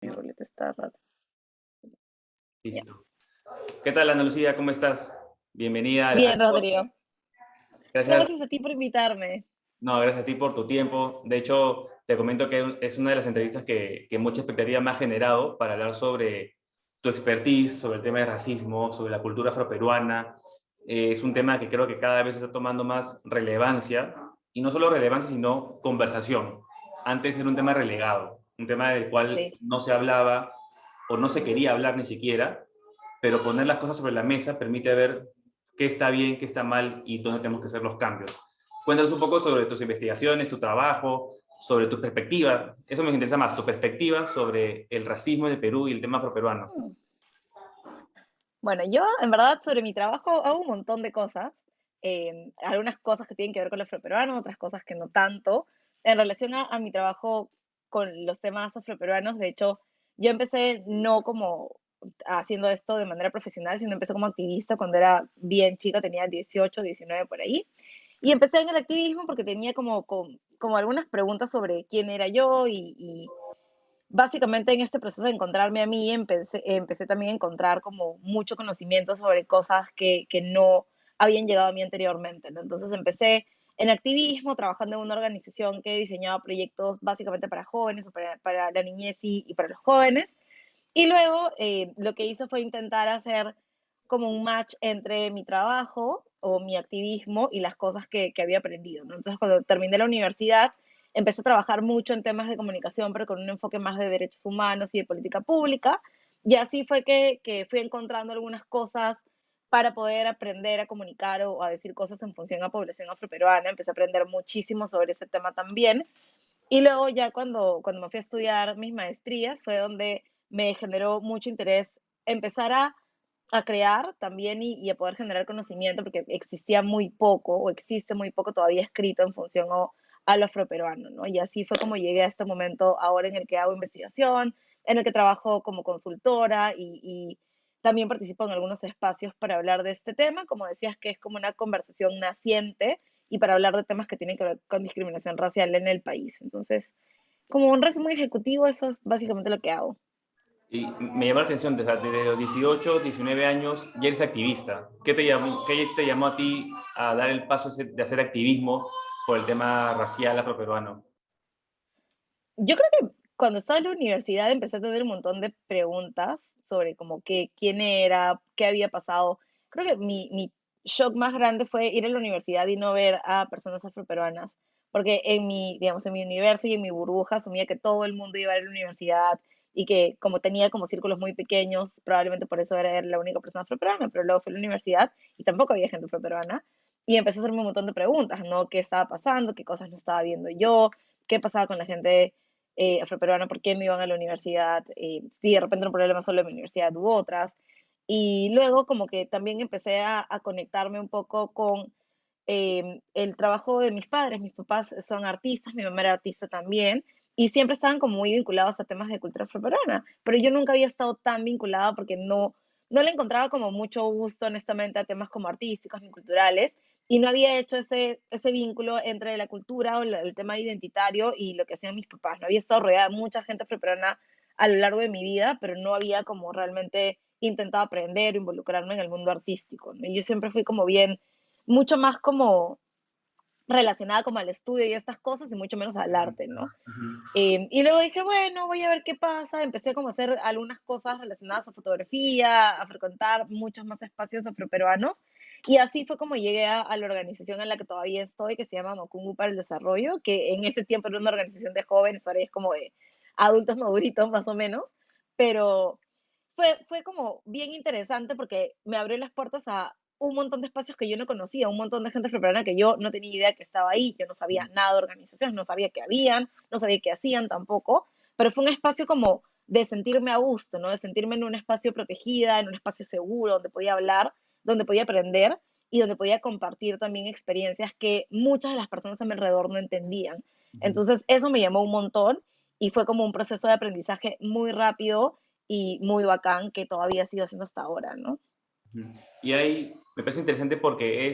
Mi boleta está raro. Ya. Listo. ¿Qué tal, Ana Lucía? ¿Cómo estás? Bienvenida al Bien, Rodrigo. podcast. Gracias. Gracias a ti por invitarme. No, gracias a ti por tu tiempo. De hecho, te comento que es una de las entrevistas que mucha expectativa me ha generado para hablar sobre tu expertise, sobre el tema de racismo, sobre la cultura afroperuana. Es un tema que creo que cada vez está tomando más relevancia, y no solo relevancia, sino conversación. Antes era un tema relegado, un tema del cual Sí. no se hablaba o no se quería hablar ni siquiera, pero poner las cosas sobre la mesa permite ver qué está bien, qué está mal y dónde tenemos que hacer los cambios. Cuéntanos un poco sobre tus investigaciones, tu trabajo, sobre tu perspectiva. Eso me interesa más, tu perspectiva sobre el racismo de Perú y el tema afroperuano. Mm. Bueno, yo en verdad sobre mi trabajo hago un montón de cosas. Algunas cosas que tienen que ver con lo afroperuano, otras cosas que no tanto. En relación a mi trabajo con los temas afroperuanos, de hecho, yo empecé no como haciendo esto de manera profesional, sino empecé como activista cuando era bien chica, tenía 18, 19 por ahí. Y empecé en el activismo porque tenía como algunas preguntas sobre quién era yo y básicamente en este proceso de encontrarme a mí empecé también a encontrar como mucho conocimiento sobre cosas que no habían llegado a mí anteriormente, ¿no? Entonces empecé en activismo, trabajando en una organización que diseñaba proyectos básicamente para jóvenes o para la niñez y para los jóvenes. Y luego lo que hice fue intentar hacer como un match entre mi trabajo o mi activismo y las cosas que había aprendido, ¿no? Entonces, cuando terminé la universidad, empecé a trabajar mucho en temas de comunicación, pero con un enfoque más de derechos humanos y de política pública. Y así fue que fui encontrando algunas cosas para poder aprender a comunicar o a decir cosas en función a población afroperuana. Empecé a aprender muchísimo sobre ese tema también. Y luego ya cuando me fui a estudiar mis maestrías fue donde me generó mucho interés empezar a crear también y a poder generar conocimiento, porque existía muy poco o existe muy poco todavía escrito en función a lo afroperuano, ¿no? Y así fue como llegué a este momento ahora en el que hago investigación, en el que trabajo como consultora y también participo en algunos espacios para hablar de este tema, como decías, que es como una conversación naciente y para hablar de temas que tienen que ver con discriminación racial en el país. Entonces, como un resumen ejecutivo, eso es básicamente lo que hago. Y me llamó la atención, desde los 18, 19 años ya eres activista. Qué te llamó a ti a dar el paso de hacer activismo por el tema racial afroperuano? Yo creo que cuando estaba en la universidad empecé a tener un montón de preguntas sobre como quién era, qué había pasado. Creo que mi shock más grande fue ir a la universidad y no ver a personas afroperuanas, porque digamos, en mi universo y en mi burbuja asumía que todo el mundo iba a ir a la universidad y que como tenía como círculos muy pequeños, probablemente por eso era la única persona afroperuana, pero luego fui a la universidad y tampoco había gente afroperuana y empecé a hacerme un montón de preguntas, ¿no? ¿Qué estaba pasando? ¿Qué cosas no estaba viendo yo? ¿Qué pasaba con la gente afroperuana, por qué no iban a la universidad, si de repente era un problema solo en mi universidad u otras. Y luego como que también empecé a conectarme un poco con el trabajo de mis padres. Mis papás son artistas, mi mamá era artista también, y siempre estaban como muy vinculados a temas de cultura afroperuana, pero yo nunca había estado tan vinculada porque no le encontraba como mucho gusto, honestamente, a temas como artísticos ni culturales, y no había hecho ese vínculo entre la cultura o el tema identitario y lo que hacían mis papás. No había estado rodeada de mucha gente afroperuana a lo largo de mi vida, pero no había como realmente intentado aprender o involucrarme en el mundo artístico, ¿no? Y yo siempre fui como bien, mucho más como relacionada como al estudio y estas cosas y mucho menos al arte, ¿no? Y luego dije, bueno, voy a ver qué pasa. Empecé como a hacer algunas cosas relacionadas a fotografía, a frecuentar muchos más espacios afroperuanos. Y así fue como llegué a la organización en la que todavía estoy, que se llama Mokungu para el Desarrollo, que en ese tiempo era una organización de jóvenes, ahora es como de adultos maduritos más o menos. Pero fue como bien interesante porque me abrió las puertas a un montón de espacios que yo no conocía, un montón de gente afroperuana que yo no tenía idea que estaba ahí, yo no sabía nada de organizaciones, no sabía que habían, no sabía qué hacían tampoco, pero fue un espacio como de sentirme a gusto, ¿no? De sentirme en un espacio protegida, en un espacio seguro, donde podía hablar, donde podía aprender y donde podía compartir también experiencias que muchas de las personas a mi alrededor no entendían. Entonces, eso me llamó un montón y fue como un proceso de aprendizaje muy rápido y muy bacán que todavía sigo haciendo hasta ahora, ¿no? Y ahí me parece interesante porque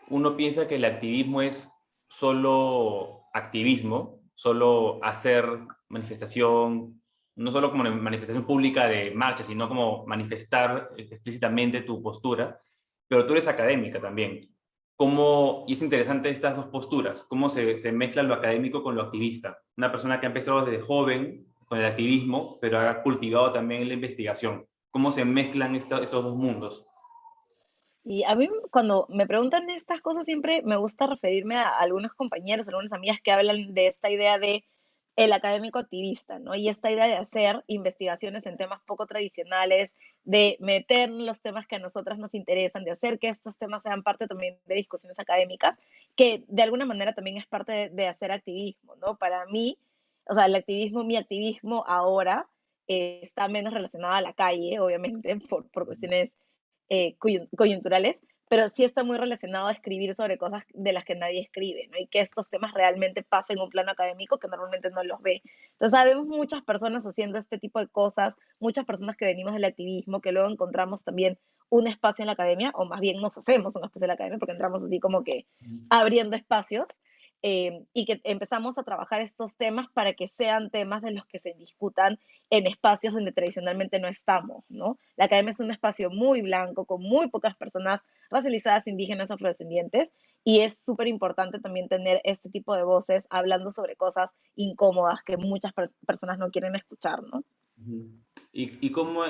uno piensa que el activismo es solo activismo, solo hacer manifestación, no solo como una manifestación pública de marcha, sino como manifestar explícitamente tu postura, pero tú eres académica también. ¿Cómo, y es interesante estas dos posturas, cómo se mezcla lo académico con lo activista? Una persona que ha empezado desde joven con el activismo, pero ha cultivado también la investigación. ¿Cómo se mezclan estos dos mundos? Y a mí cuando me preguntan estas cosas siempre me gusta referirme a algunos compañeros, algunas amigas que hablan de esta idea de el académico activista, ¿no? Y esta idea de hacer investigaciones en temas poco tradicionales, de meter los temas que a nosotras nos interesan, de hacer que estos temas sean parte también de discusiones académicas, que de alguna manera también es parte de hacer activismo, ¿no? Para mí, o sea, el activismo, mi activismo ahora está menos relacionado a la calle, obviamente, por cuestiones coyunturales, pero sí está muy relacionado a escribir sobre cosas de las que nadie escribe, ¿no? Y que estos temas realmente pasen en un plano académico que normalmente no los ve. Entonces, sabemos muchas personas haciendo este tipo de cosas, muchas personas que venimos del activismo, que luego encontramos también un espacio en la academia, o más bien nos hacemos un espacio en la academia, porque entramos así como que abriendo espacios, y que empezamos a trabajar estos temas para que sean temas de los que se discutan en espacios donde tradicionalmente no estamos, ¿no? La academia es un espacio muy blanco, con muy pocas personas racializadas, indígenas, afrodescendientes, y es súper importante también tener este tipo de voces hablando sobre cosas incómodas que muchas personas no quieren escuchar, ¿no? Ujú. ¿Y cómo,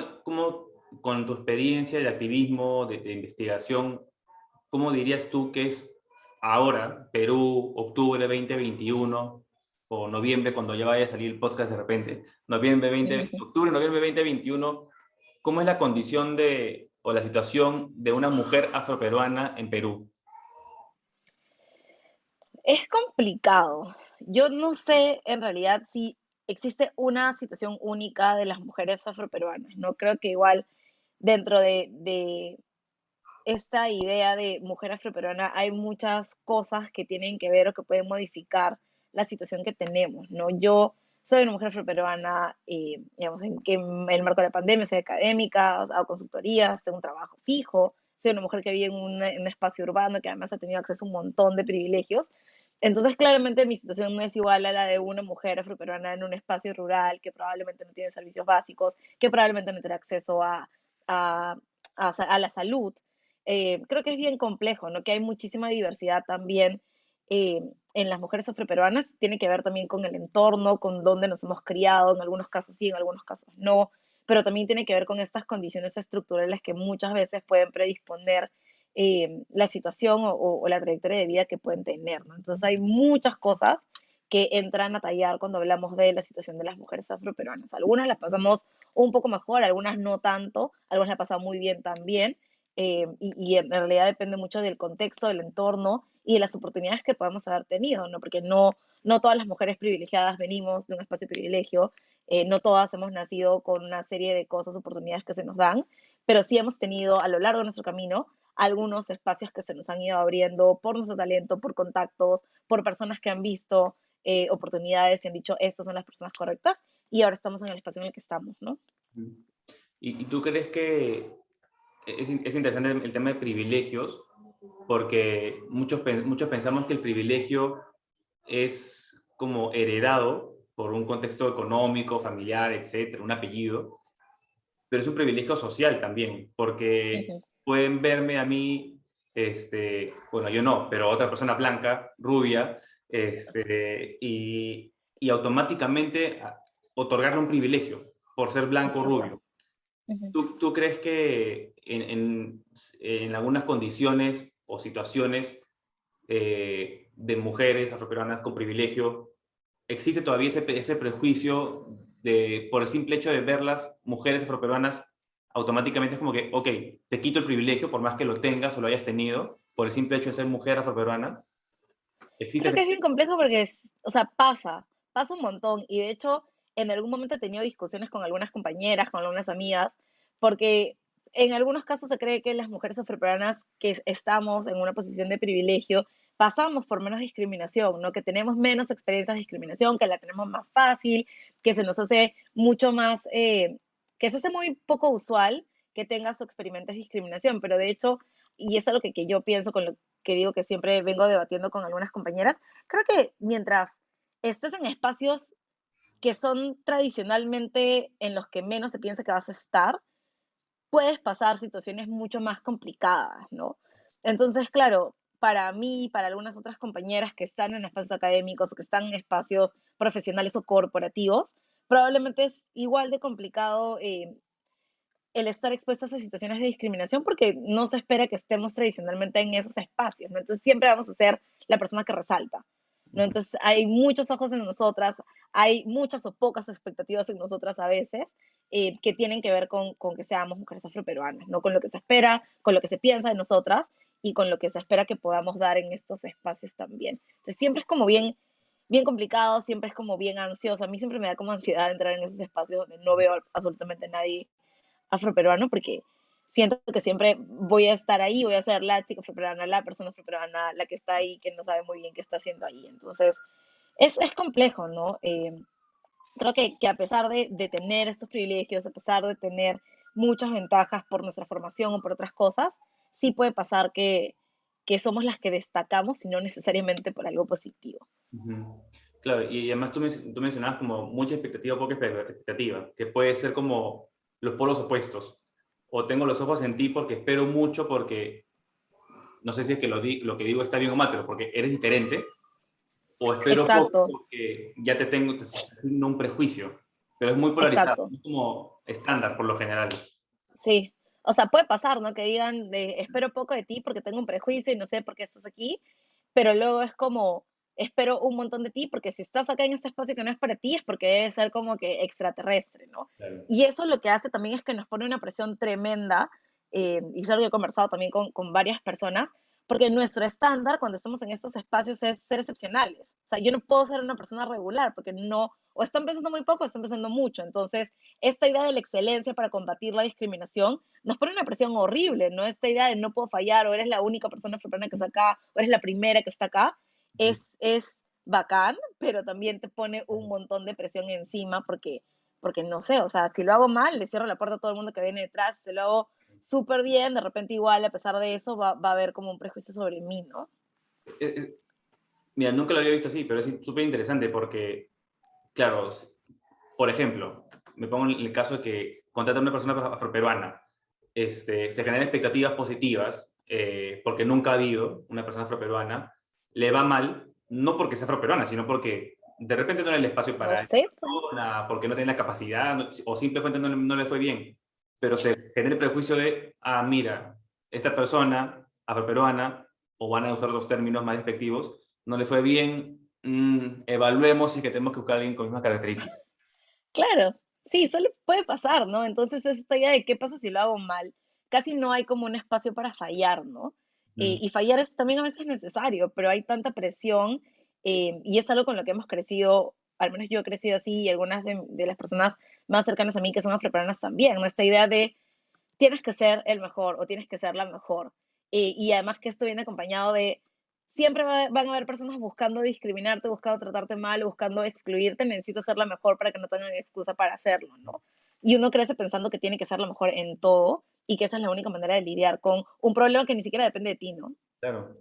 con tu experiencia de activismo, de investigación, cómo dirías tú que es ahora, Perú, octubre 2021 o noviembre, cuando ya vaya a salir el podcast de repente, octubre, noviembre 2021, cómo es la condición o la situación de una mujer afroperuana en Perú? Es complicado. Yo no sé en realidad si existe una situación única de las mujeres afroperuanas, ¿no? Creo que igual dentro de esta idea de mujer afroperuana hay muchas cosas que tienen que ver o que pueden modificar la situación que tenemos, ¿no? Yo soy una mujer afroperuana, digamos, en el marco de la pandemia soy académica, hago consultorías, tengo un trabajo fijo, soy una mujer que vive en un espacio urbano que además ha tenido acceso a un montón de privilegios. Entonces, claramente mi situación no es igual a la de una mujer afroperuana en un espacio rural que probablemente no tiene servicios básicos, que probablemente no tiene acceso a, a la salud. Creo que es bien complejo, ¿no? Que hay muchísima diversidad también eh, en las mujeres afroperuanas. Tiene que ver también con el entorno, con dónde nos hemos criado, en algunos casos sí, en algunos casos no, pero también tiene que ver con estas condiciones estructurales que muchas veces pueden predisponer la situación o la trayectoria de vida que pueden tener, ¿no? Entonces hay muchas cosas que entran a tallar cuando hablamos de la situación de las mujeres afroperuanas. Algunas las pasamos un poco mejor, algunas no tanto, algunas las pasan muy bien también, y en realidad depende mucho del contexto, del entorno y de las oportunidades que podemos haber tenido, ¿no? Porque no todas las mujeres privilegiadas venimos de un espacio de privilegio, no todas hemos nacido con una serie de cosas, oportunidades que se nos dan, pero sí hemos tenido a lo largo de nuestro camino algunos espacios que se nos han ido abriendo por nuestro talento, por contactos, por personas que han visto oportunidades y han dicho, estas son las personas correctas, y ahora estamos en el espacio en el que estamos, ¿no? ¿Y tú crees que es interesante el tema de privilegios? Porque muchos pensamos que el privilegio es como heredado por un contexto económico, familiar, etcétera, un apellido, pero es un privilegio social también, Uh porque -huh. pueden verme a mí, bueno, yo no, pero otra persona blanca, rubia, y automáticamente otorgarle un privilegio por ser blanco o Exacto. rubio. Uh -huh. ¿Tú crees que en algunas condiciones o situaciones de mujeres afroperuanas con privilegio, existe todavía ese prejuicio de, por el simple hecho de verlas, mujeres afroperuanas, automáticamente es como que, ok, te quito el privilegio por más que lo tengas o lo hayas tenido, por el simple hecho de ser mujer afroperuana? ¿Existe Creo ese? que es bien complejo porque, o sea, pasa un montón. Y de hecho, en algún momento he tenido discusiones con algunas compañeras, con algunas amigas, porque en algunos casos se cree que las mujeres afroperuanas que estamos en una posición de privilegio pasamos por menos discriminación, ¿no? Que tenemos menos experiencias de discriminación, que la tenemos más fácil, que se nos hace mucho más, que se hace muy poco usual que tengas o experimentes discriminación. Pero de hecho, y es algo que yo pienso con lo que digo que siempre vengo debatiendo con algunas compañeras, creo que mientras estés en espacios que son tradicionalmente en los que menos se piensa que vas a estar, puedes pasar situaciones mucho más complicadas, ¿no? Entonces, claro, para mí, para algunas otras compañeras que están en espacios académicos o que están en espacios profesionales o corporativos, probablemente es igual de complicado el estar expuestos a situaciones de discriminación porque no se espera que estemos tradicionalmente en esos espacios, ¿no? Entonces siempre vamos a ser la persona que resalta, ¿no? Entonces hay muchos ojos en nosotras, hay muchas o pocas expectativas en nosotras a veces que tienen que ver con que seamos mujeres afroperuanas, ¿no? Con lo que se espera, con lo que se piensa de nosotras y con lo que se espera que podamos dar en estos espacios también. Entonces siempre es como bien, bien complicado, siempre es como bien ansioso. A mí siempre me da como ansiedad entrar en esos espacios donde no veo absolutamente a nadie afroperuano porque siento que siempre voy a estar ahí, voy a ser la chica afroperuana, la persona afroperuana, la que está ahí, que no sabe muy bien qué está haciendo ahí. Entonces, es complejo, ¿no? Creo que a pesar de tener estos privilegios, a pesar de tener muchas ventajas por nuestra formación o por otras cosas, sí puede pasar que somos las que destacamos y no necesariamente por algo positivo. Ujú. Claro, y además tú mencionabas como mucha expectativa o poca expectativa, que puede ser como los polos opuestos. O tengo los ojos en ti porque espero mucho, porque no sé si es que lo que digo está bien o mal, pero porque eres diferente, o espero poco Exacto, porque ya te asigno un prejuicio. Pero es muy polarizado, exacto. es como estándar por lo general. Sí, o sea, puede pasar, ¿no? Que digan, espero poco de ti porque tengo un prejuicio y no sé por qué estás aquí, pero luego es como, espero un montón de ti porque si estás acá en este espacio que no es para ti es porque debe ser como que extraterrestre, ¿no? Claro. Y eso lo que hace también es que nos pone una presión tremenda, y es algo que he conversado también con varias personas, porque nuestro estándar cuando estamos en estos espacios es ser excepcionales. O sea, yo no puedo ser una persona regular porque no, o están pensando muy poco o están pensando mucho. Entonces, esta idea de la excelencia para combatir la discriminación nos pone una presión horrible, ¿no? Esta idea de no puedo fallar, o eres la única persona africana que está acá, o eres la primera que está acá, es bacán, pero también te pone un montón de presión encima porque no sé, o sea, si lo hago mal, le cierro la puerta a todo el mundo que viene detrás, si lo hago súper bien, de repente igual, a pesar de eso, va a haber como un prejuicio sobre mí, ¿no? Eh, eh, Mira, nunca lo había visto así, pero es súper interesante porque, claro, por ejemplo, me pongo en el caso de que contrata a una persona afroperuana, se generan expectativas positivas, porque nunca ha habido una persona afroperuana, le va mal, no porque sea afroperuana, sino porque de repente no era el espacio No para esa sé, pues. persona, porque no tiene la capacidad, o simplemente no le fue bien. Pero se genera el prejuicio de, ah, mira, esta persona afroperuana, o van a usar otros términos más despectivos, no le fue bien, evaluemos si es que tenemos que buscar a alguien con mismas características. Claro, sí, solo puede pasar, ¿no? Entonces, es esta idea de qué pasa si lo hago mal. Casi no hay como un espacio para fallar, ¿no? Mm, Y fallar es también a veces necesario, pero hay tanta presión y es algo con lo que hemos crecido, al menos yo he crecido así y algunas de las personas más cercanas a mí que son afroperuanas también, ¿no? Esta idea de tienes que ser el mejor o tienes que ser la mejor. Y además que esto viene acompañado de, siempre van a haber personas buscando discriminarte, buscando tratarte mal, buscando excluirte, necesitas ser la mejor para que no tengan excusa para hacerlo, ¿no? Y uno crece pensando que tiene que ser la mejor en todo y que esa es la única manera de lidiar con un problema que ni siquiera depende de ti, ¿no? claro.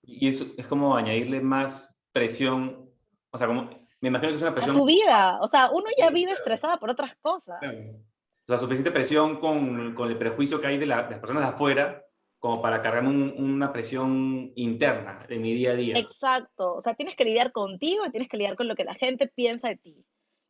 Y eso es como añadirle más presión, o sea, como, me imagino que es una A presión, tu vida, o sea, uno ya vive estresada por otras cosas. claro, o sea, suficiente presión con el prejuicio que hay de las personas de afuera, como para cargarme una presión interna en mi día a día. Exacto, o sea, tienes que lidiar contigo y tienes que lidiar con lo que la gente piensa de ti.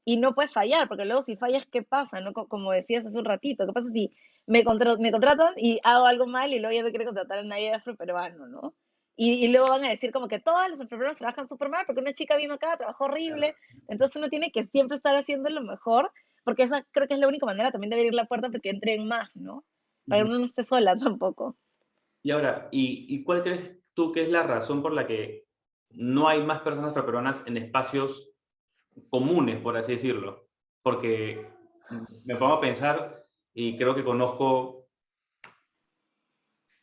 Y no puedes fallar, porque luego si fallas, ¿qué pasa? ¿No? Como decías hace un ratito, ¿qué pasa si me contratan y hago algo mal y luego ya no quiero contratar a nadie afroperuano, ¿no? Y luego van a decir como que todos los afroperuanos trabajan súper mal porque una chica vino acá, trabajó horrible. Entonces uno tiene que siempre estar haciendo lo mejor, porque esa creo que es la única manera también de abrir la puerta para que entren más, ¿no? Para que Ujú. uno no esté sola tampoco. Y ahora, ¿y cuál crees tú que es la razón por la que no hay más personas afroperuanas en espacios comunes, por así decirlo? Porque me pongo a pensar y creo que conozco.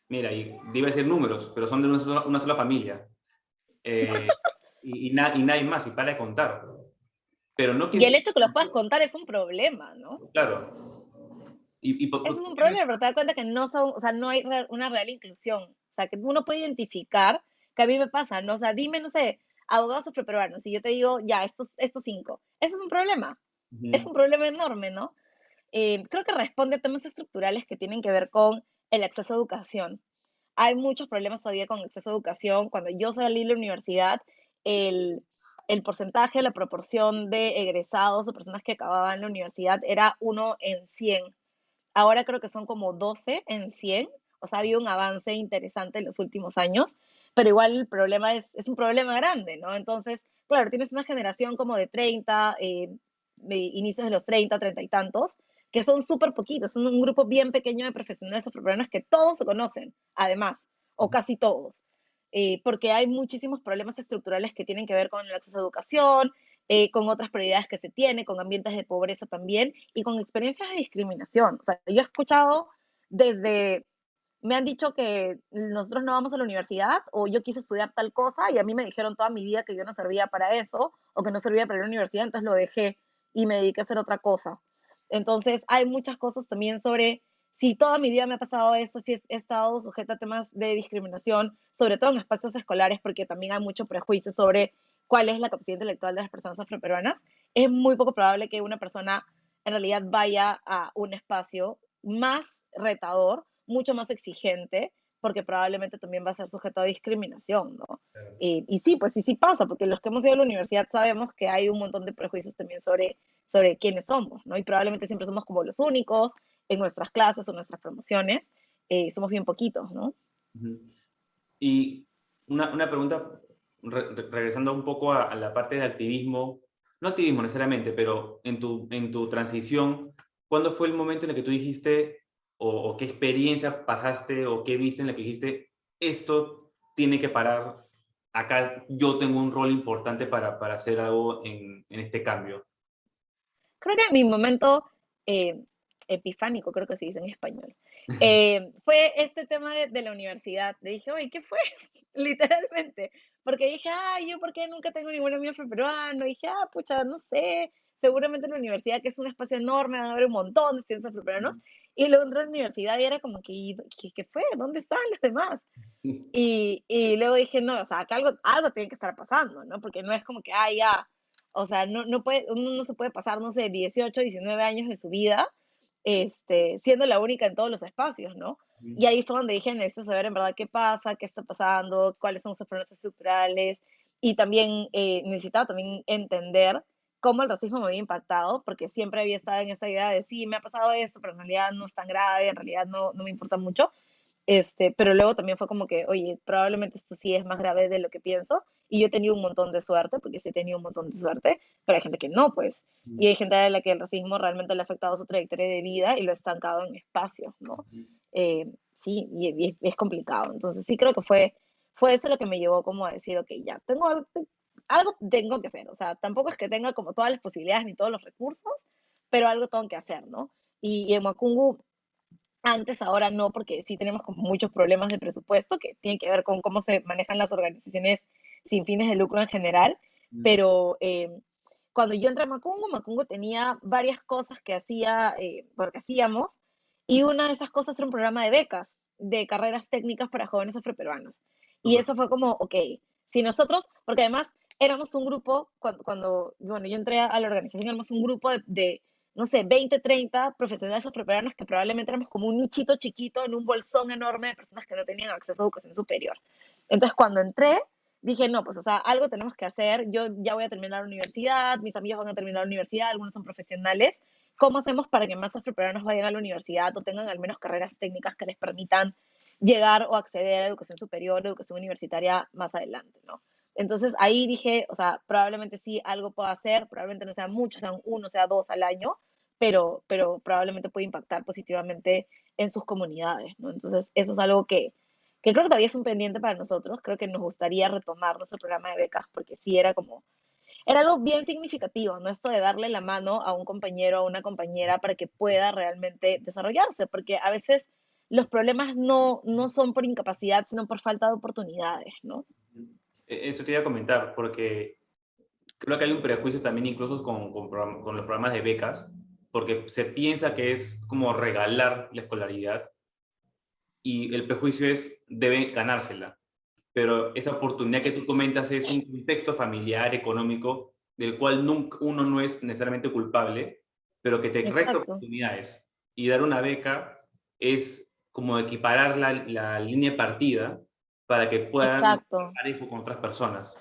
Mira, y iba a decir números, pero son de una sola familia. Eh, y nadie más, y para de contar. Pero no quiere Y el decir, hecho que lo puedas contar es un problema, ¿no? claro. Y Eso es ¿por un qué crees? problema, pero te das cuenta que no son, o sea, no hay una real inclusión. O sea, que uno puede identificar, que a mí me pasa, ¿no? O sea, dime, no sé, abogados afroperuanos, y yo te digo, ya, estos 5, eso es Ujú. un problema enorme, ¿no? Creo que responde a temas estructurales que tienen que ver con el acceso a educación. Hay muchos problemas todavía con el acceso a educación. Cuando yo salí de la universidad, el, el porcentaje, la proporción de egresados o personas que acababan la universidad era 1 en 100. Ahora creo que son como 12 en 100. O sea, ha habido un avance interesante en los últimos años, pero igual el problema es un problema grande, ¿no? Entonces, claro, tienes una generación como de 30, de inicios de los 30, 30 y tantos, que son súper poquitos, son un grupo bien pequeño de profesionales afroperuanos que todos se conocen, además, o casi todos, porque hay muchísimos problemas estructurales que tienen que ver con el acceso a educación, con otras prioridades que se tiene, con ambientes de pobreza también y con experiencias de discriminación. O sea, yo he escuchado desde, me han dicho que nosotros no vamos a la universidad o yo quise estudiar tal cosa y a mí me dijeron toda mi vida que yo no servía para eso o que no servía para la universidad, entonces lo dejé y me dediqué a hacer otra cosa. Entonces, hay muchas cosas también sobre si toda mi vida me ha pasado eso, si he estado sujeta a temas de discriminación, sobre todo en espacios escolares, porque también hay mucho prejuicio sobre cuál es la capacidad intelectual de las personas afroperuanas, es muy poco probable que una persona en realidad vaya a un espacio más retador, mucho más exigente, porque probablemente también va a ser sujeto a discriminación, ¿no? Y sí, pues sí, sí pasa, porque los que hemos ido a la universidad sabemos que hay un montón de prejuicios también sobre quiénes somos, ¿no? Y probablemente siempre somos como los únicos en nuestras clases o nuestras promociones, somos bien poquitos, ¿no? Ujú. Y una pregunta, regresando un poco a la parte de activismo, no activismo necesariamente, pero en tu transición, ¿cuándo fue el momento en el que tú dijiste, o qué experiencia pasaste, o qué viste en la que dijiste, esto tiene que parar, acá yo tengo un rol importante para hacer algo en este cambio? Creo que mi momento eh, epifánico, creo que se dice en español, fue este tema de la universidad. Le dije, oye, ¿qué fue? Literalmente. Porque dije, ay, yo, ¿por qué nunca tengo ningún amigo afroperuano? Dije, pucha, no sé, seguramente en la universidad, que es un espacio enorme, van a haber un montón de estudiantes afroperuanos. Y luego entré a la universidad y era como que, ¿qué fue? ¿Dónde están los demás? Y luego dije, no, o sea, que algo tiene que estar pasando, ¿no? Porque no es como que, ya, o sea, uno no se puede pasar, no sé, 18, 19 años de su vida, siendo la única en todos los espacios, ¿no? Y ahí fue donde dije, necesito saber en verdad qué pasa, qué está pasando, cuáles son sus problemas estructurales, y también necesitaba también entender cómo el racismo me había impactado, porque siempre había estado en esta idea de, sí, me ha pasado esto, pero en realidad no es tan grave, en realidad no me importa mucho, pero luego también fue como que, oye, probablemente esto sí es más grave de lo que pienso. Y yo he tenido un montón de suerte, porque sí he tenido un montón de suerte, pero hay gente que no, pues. Y hay gente a la que el racismo realmente le ha afectado su trayectoria de vida y lo ha estancado en espacios, ¿no? Eh, sí, y es complicado. Entonces sí creo que fue eso lo que me llevó como a decir, ok, ya, algo tengo que hacer. O sea, tampoco es que tenga como todas las posibilidades ni todos los recursos, pero algo tengo que hacer, ¿no? Y en Macungu antes, ahora no, porque sí tenemos como muchos problemas de presupuesto que tienen que ver con cómo se manejan las organizaciones sin fines de lucro en general, pero cuando yo entré a Macungo, Macungo tenía varias cosas que hacía, porque hacíamos, y una de esas cosas era un programa de becas, de carreras técnicas para jóvenes afroperuanos. Y Súper. eso fue como, ok, si nosotros, porque además éramos un grupo, bueno, yo entré a la organización, éramos un grupo de no sé, 20, 30 profesionales afroperuanos que probablemente éramos como un nichito chiquito en un bolsón enorme de personas que no tenían acceso a educación superior. Entonces, cuando entré, dije, no, pues, o sea, algo tenemos que hacer. Yo ya voy a terminar la universidad, mis amigos van a terminar la universidad, algunos son profesionales. ¿Cómo hacemos para que más afroperuanos vayan a la universidad o tengan al menos carreras técnicas que les permitan llegar o acceder a educación superior, educación universitaria más adelante, ¿no? Entonces ahí dije, o sea, probablemente sí algo puedo hacer, probablemente no sea mucho, sean uno, sea dos al año, pero probablemente puede impactar positivamente en sus comunidades, ¿no? Entonces eso es algo que creo que todavía es un pendiente para nosotros, creo que nos gustaría retomar nuestro programa de becas porque sí era como, era algo bien significativo, ¿no? Esto de darle la mano a un compañero o a una compañera para que pueda realmente desarrollarse, porque a veces los problemas no son por incapacidad, sino por falta de oportunidades, ¿no? Eso te iba a comentar, porque creo que hay un prejuicio también incluso con los programas de becas, porque se piensa que es como regalar la escolaridad y el prejuicio es debe ganársela. pero esa oportunidad que tú comentas es un contexto familiar, económico, del cual nunca, uno no es necesariamente culpable, pero que te resta Exacto, oportunidades. Y dar una beca es como equiparar la línea de partida para que puedan estar exacto. parejo con otras personas.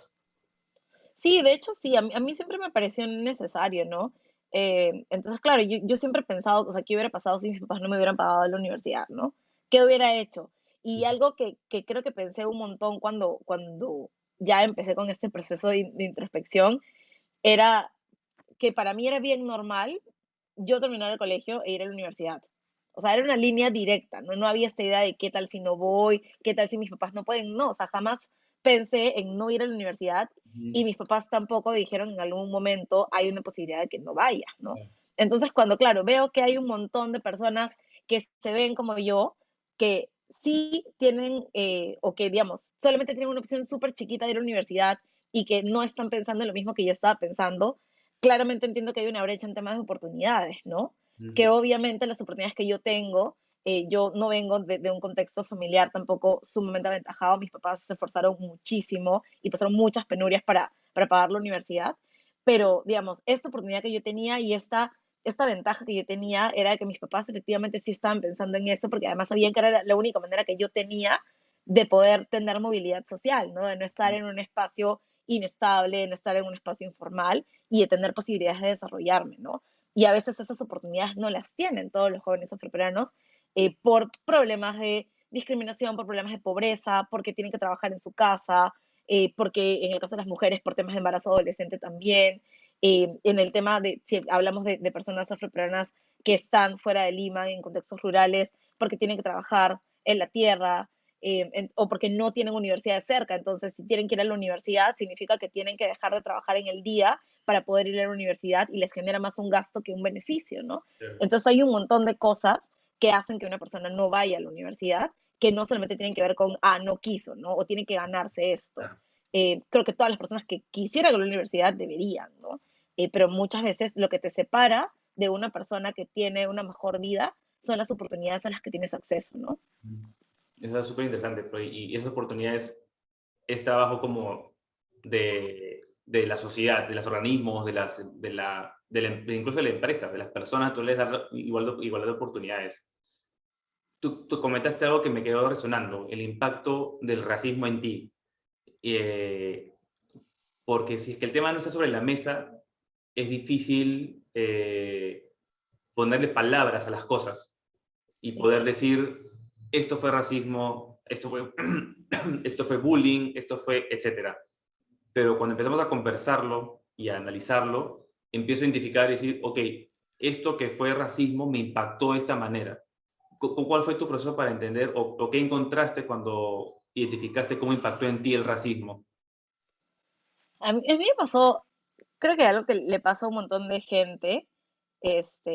Sí, de hecho sí, a mí siempre me pareció necesario, ¿no? Entonces, claro, yo siempre he pensado, o sea, ¿qué hubiera pasado si mis papás no me hubieran pagado la universidad, ¿no? ¿Qué hubiera hecho? Y algo que creo que pensé un montón cuando ya empecé con este proceso de introspección era que para mí era bien normal yo terminar el colegio e ir a la universidad. O sea, era una línea directa, ¿no? No había esta idea de qué tal si no voy, qué tal si mis papás no pueden. No, o sea, jamás pensé en no ir a la universidad y Ujú. mis papás tampoco dijeron en algún momento hay una posibilidad de que no vaya, ¿no? Entonces, cuando, claro, veo que hay un montón de personas que se ven como yo, que sí tienen, o que, digamos, solamente tienen una opción súper chiquita de ir a la universidad y que no están pensando en lo mismo que yo estaba pensando, claramente entiendo que hay una brecha en temas de oportunidades, ¿no? Que Ujú. obviamente las oportunidades que yo tengo, yo no vengo de un contexto familiar tampoco sumamente aventajado, mis papás se esforzaron muchísimo y pasaron muchas penurias para pagar la universidad, pero digamos, esta oportunidad que yo tenía y esta ventaja que yo tenía era que mis papás efectivamente sí estaban pensando en eso, porque además sabían que era la única manera que yo tenía de poder tener movilidad social, ¿no? De no estar en un espacio inestable, de no estar en un espacio informal y de tener posibilidades de desarrollarme, ¿no? Y a veces esas oportunidades no las tienen todos los jóvenes afroperuanos por problemas de discriminación, por problemas de pobreza, porque tienen que trabajar en su casa, porque en el caso de las mujeres por temas de embarazo adolescente también, en el tema de, si hablamos de personas afroperuanas que están fuera de Lima, en contextos rurales, porque tienen que trabajar en la tierra, o porque no tienen universidades cerca. Entonces, si tienen que ir a la universidad, significa que tienen que dejar de trabajar en el día para poder ir a la universidad y les genera más un gasto que un beneficio, ¿no? Claro. Entonces, hay un montón de cosas que hacen que una persona no vaya a la universidad, que no solamente tienen que ver con, no quiso, ¿no? O tiene que ganarse esto. Claro. Creo que todas las personas que quisieran ir a la universidad deberían, ¿no? Pero muchas veces lo que te separa de una persona que tiene una mejor vida son las oportunidades a las que tienes acceso, ¿no? Eso es súper interesante, pues, y esas oportunidades es trabajo como de la sociedad, de los organismos, incluso de la empresa, de las personas, tú les das igualdad de oportunidades. Tú comentaste algo que me quedó resonando, el impacto del racismo en ti. Eh, Porque si es que el tema no está sobre la mesa, es difícil ponerle palabras a las cosas y Sí. poder decir, esto fue racismo, esto fue, esto fue bullying, esto fue, etcétera. Pero cuando empezamos a conversarlo y a analizarlo, empiezo a identificar y decir, ok, esto que fue racismo me impactó de esta manera. ¿Cuál fue tu proceso para entender o qué encontraste cuando identificaste cómo impactó en ti el racismo? A mí me pasó, creo que algo que le pasa a un montón de gente,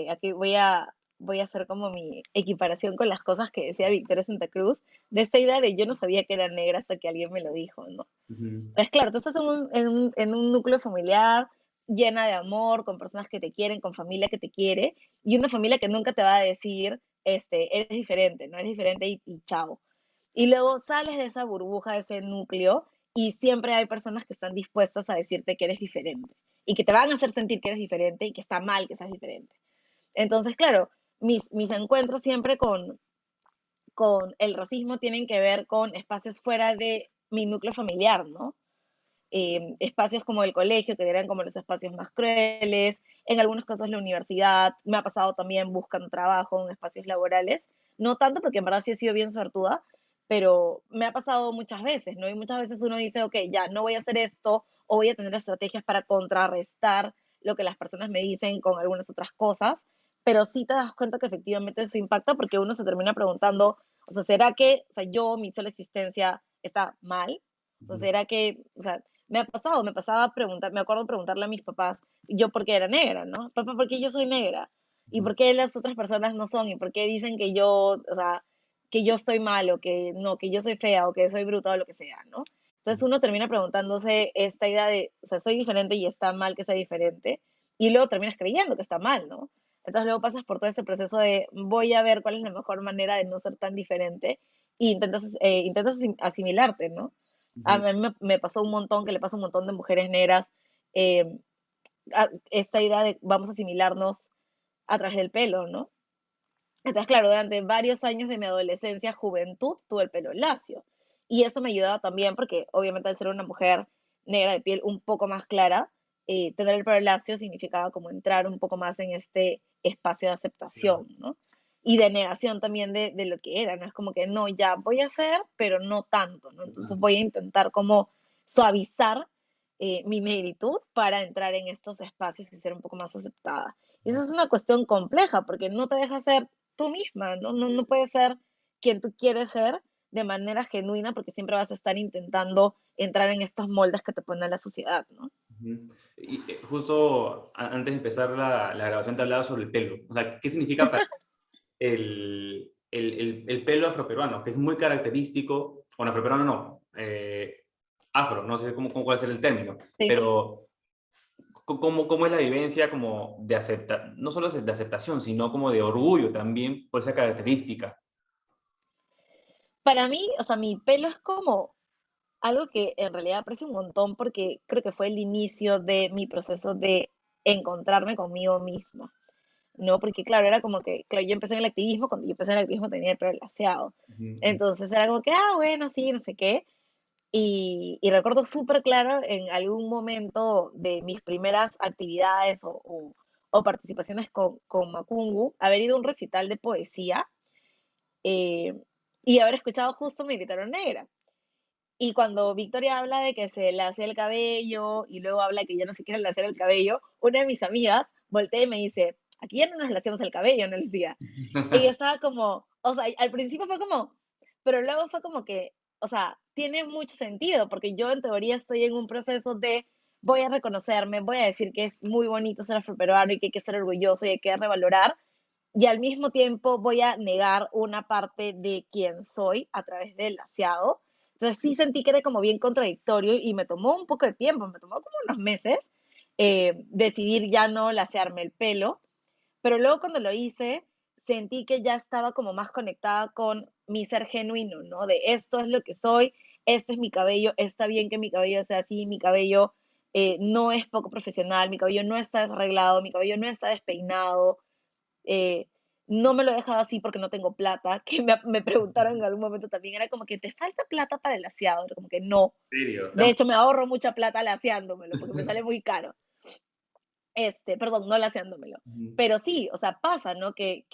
aquí voy a hacer como mi equiparación con las cosas que decía Victoria Santa Cruz, de esta idea de yo no sabía que era negra hasta que alguien me lo dijo, ¿no? Ujú. Es claro, tú estás en un núcleo familiar llena de amor, con personas que te quieren, con familia que te quiere, y una familia que nunca te va a decir, eres diferente, no eres diferente y chao. Y luego sales de esa burbuja, de ese núcleo, y siempre hay personas que están dispuestas a decirte que eres diferente, y que te van a hacer sentir que eres diferente y que está mal que seas diferente. Entonces, claro, mis encuentros siempre con el racismo tienen que ver con espacios fuera de mi núcleo familiar, ¿no? Espacios como el colegio, que eran como los espacios más crueles, en algunos casos la universidad, me ha pasado también buscando trabajo en espacios laborales, no tanto porque en verdad sí he sido bien suertuda, pero me ha pasado muchas veces, ¿no? Y muchas veces uno dice, ok, ya, no voy a hacer esto, o voy a tener estrategias para contrarrestar lo que las personas me dicen con algunas otras cosas, pero sí te das cuenta que efectivamente eso impacta porque uno se termina preguntando, o sea, ¿será que, o sea, yo, mi sola existencia está mal? O sea, Ujú. ¿será que, o sea, me pasaba a preguntar, me acuerdo preguntarle a mis papás, yo por qué era negra, ¿no? Papá, ¿por qué yo soy negra? ¿Y Ujú. por qué las otras personas no son? ¿Y por qué dicen que yo, o sea, que yo estoy mal o que no, que yo soy fea o que soy bruta o lo que sea, ¿no? Entonces uno termina preguntándose esta idea de, o sea, soy diferente y está mal que sea diferente, y luego terminas creyendo que está mal, ¿no? Entonces luego pasas por todo ese proceso de voy a ver cuál es la mejor manera de no ser tan diferente e intentas asimilarte, ¿no? A Ujú. mí me pasó un montón, que le pasa a un montón de mujeres negras, eh, esta idea de vamos a asimilarnos a través del pelo, ¿no? Entonces, claro, durante varios años de mi adolescencia, juventud, tuve el pelo lacio. Y eso me ayudaba también porque, obviamente, al ser una mujer negra de piel un poco más clara, tener el pelo lacio significaba como entrar un poco más en este espacio de Claro. aceptación, ¿no? Y de negación también de lo que era, ¿no? Es como que no, ya voy a hacer, pero no tanto, ¿no? Entonces voy a intentar como suavizar mi negritud para entrar en estos espacios y ser un poco más aceptada. Y eso es una cuestión compleja porque no te deja ser tú misma, ¿no? No puedes ser quien tú quieres ser de manera genuina porque siempre vas a estar intentando entrar en estos moldes que te pone la sociedad, ¿no? Ujú. Y justo antes de empezar la grabación te hablaba sobre el pelo. O sea, ¿qué significa para el pelo afroperuano? Que es muy característico, bueno, afroperuano no, afro, no sé cómo puede ser el término, Sí. pero ¿cómo es la vivencia como de no solo de aceptación, sino como de orgullo también por esa característica? Para mí, o sea, mi pelo es como algo que en realidad aprecio un montón porque creo que fue el inicio de mi proceso de encontrarme conmigo misma, ¿no? Porque claro, era como que, claro, yo empecé en el activismo, cuando yo empecé en el activismo tenía el pelo laseado. Ujú. Entonces era como que, ah, bueno, sí, no sé qué. Y recuerdo súper claro en algún momento de mis primeras actividades o participaciones con Macungu, haber ido a un recital de poesía eh, y haber escuchado justo Mi Gritaron Negra. Y cuando Victoria habla de que se le hace el cabello y luego habla que ya no se quiere hacer el cabello, una de mis amigas voltea y me dice, aquí ya no nos le hacemos el cabello, no les diga. Y yo estaba como, o sea, al principio fue como, pero luego fue como que, o sea, tiene mucho sentido, porque yo en teoría estoy en un proceso de voy a reconocerme, voy a decir que es muy bonito ser afroperuano y que hay que ser orgulloso y hay que revalorar, y al mismo tiempo voy a negar una parte de quién soy a través del laseado. Entonces sí sentí que era como bien contradictorio y me tomó un poco de tiempo, me tomó como unos meses decidir ya no lasearme el pelo, pero luego cuando lo hice, sentí que ya estaba como más conectada con mi ser genuino, ¿no? De esto es lo que soy, este es mi cabello, está bien que mi cabello sea así, mi cabello no es poco profesional, mi cabello no está desarreglado, mi cabello no está despeinado, eh, no me lo he dejado así porque no tengo plata, que me preguntaron en algún momento también, era como que te falta plata para el aseado, era como que no, ¿En serio? de hecho me ahorro mucha plata laseándomelo porque me sale muy caro. Perdón, no laseándomelo. Ujú. Pero sí, o sea, pasa, ¿no? Que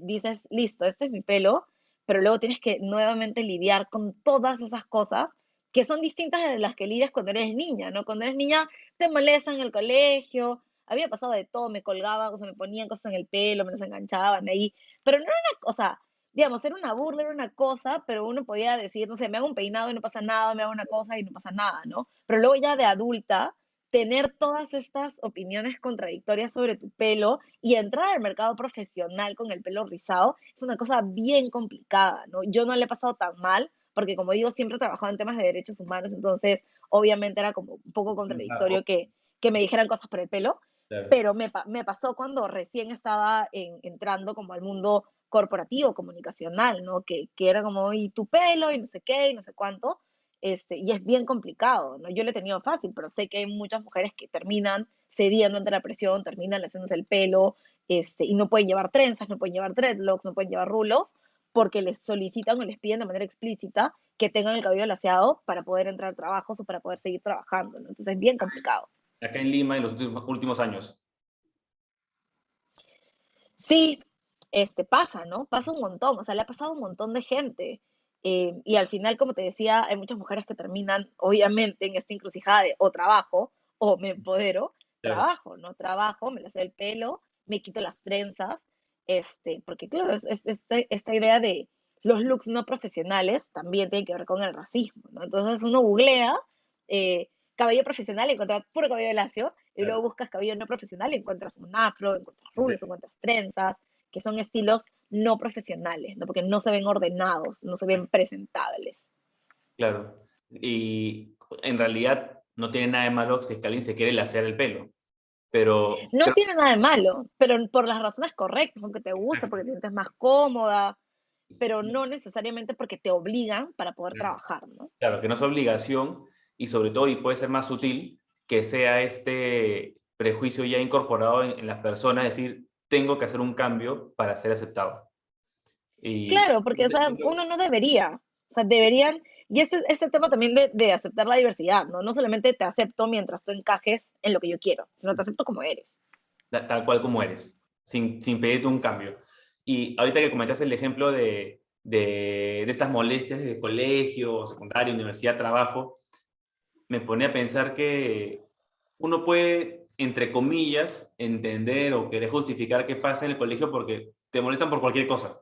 dices, listo, este es mi pelo, pero luego tienes que nuevamente lidiar con todas esas cosas que son distintas de las que lidias cuando eres niña, ¿no? Cuando eres niña te molestan en el colegio, había pasado de todo, me colgaban, o sea, me ponían cosas en el pelo, me las enganchaban ahí, pero no era una cosa, digamos, era una burla, era una cosa, pero uno podía decir, no sé, me hago un peinado y no pasa nada, me hago una cosa y no pasa nada, ¿no? Pero luego ya de adulta tener todas estas opiniones contradictorias sobre tu pelo y entrar al mercado profesional con el pelo rizado es una cosa bien complicada, ¿no? Yo no le he pasado tan mal, porque como digo, siempre he trabajado en temas de derechos humanos, entonces obviamente era como un poco contradictorio que me dijeran cosas por el pelo, Claro. pero me pasó cuando recién estaba entrando como al mundo corporativo, comunicacional, ¿no? Que era como, y tu pelo, y no sé qué, y no sé cuánto, y es bien complicado, ¿no? Yo lo he tenido fácil, pero sé que hay muchas mujeres que terminan cediendo ante la presión, terminan haciéndose el pelo, y no pueden llevar trenzas, no pueden llevar dreadlocks, no pueden llevar rulos, porque les solicitan o les piden de manera explícita que tengan el cabello laseado para poder entrar a trabajos o para poder seguir trabajando, ¿no? Entonces es bien complicado. Acá en Lima en los últimos años. Sí, pasa, ¿no? Pasa un montón, o sea, le ha pasado a un montón de gente. Y al final, como te decía, hay muchas mujeres que terminan, obviamente, en esta encrucijada de o trabajo o me empodero, Claro. trabajo, ¿no? Trabajo, me lazo el pelo, me quito las trenzas, porque claro, esta idea de los looks no profesionales también tiene que ver con el racismo, ¿no? Entonces uno googlea cabello profesional y encuentras puro cabello lacio, y luego Claro. buscas cabello no profesional y encuentras un afro, encuentras Sí, rulos, encuentras trenzas, que son estilos no profesionales, ¿no? Porque no se ven ordenados, no se ven presentables. claro. Y en realidad no tiene nada de malo si es que alguien se quiere lasear el pelo, pero No creo tiene nada de malo, pero por las razones correctas, porque te gusta, exacto. porque te sientes más cómoda. pero no necesariamente porque te obligan para poder trabajar, ¿no? Claro, que no es obligación y sobre todo, y puede ser más sutil, que sea este prejuicio ya incorporado en las personas, decir, tengo que hacer un cambio para ser aceptado. Y Claro, porque, o sea, uno no debería, o sea, deberían, y ese tema también de aceptar la diversidad, ¿no? No solamente te acepto mientras tú encajes en lo que yo quiero, sino te acepto como eres. tal cual como eres, sin pedirte un cambio. Y ahorita que comentaste el ejemplo de estas molestias de colegio, secundaria, universidad, trabajo, me pone a pensar que uno puede, entre comillas, entender o querer justificar qué pasa en el colegio porque te molestan por cualquier cosa.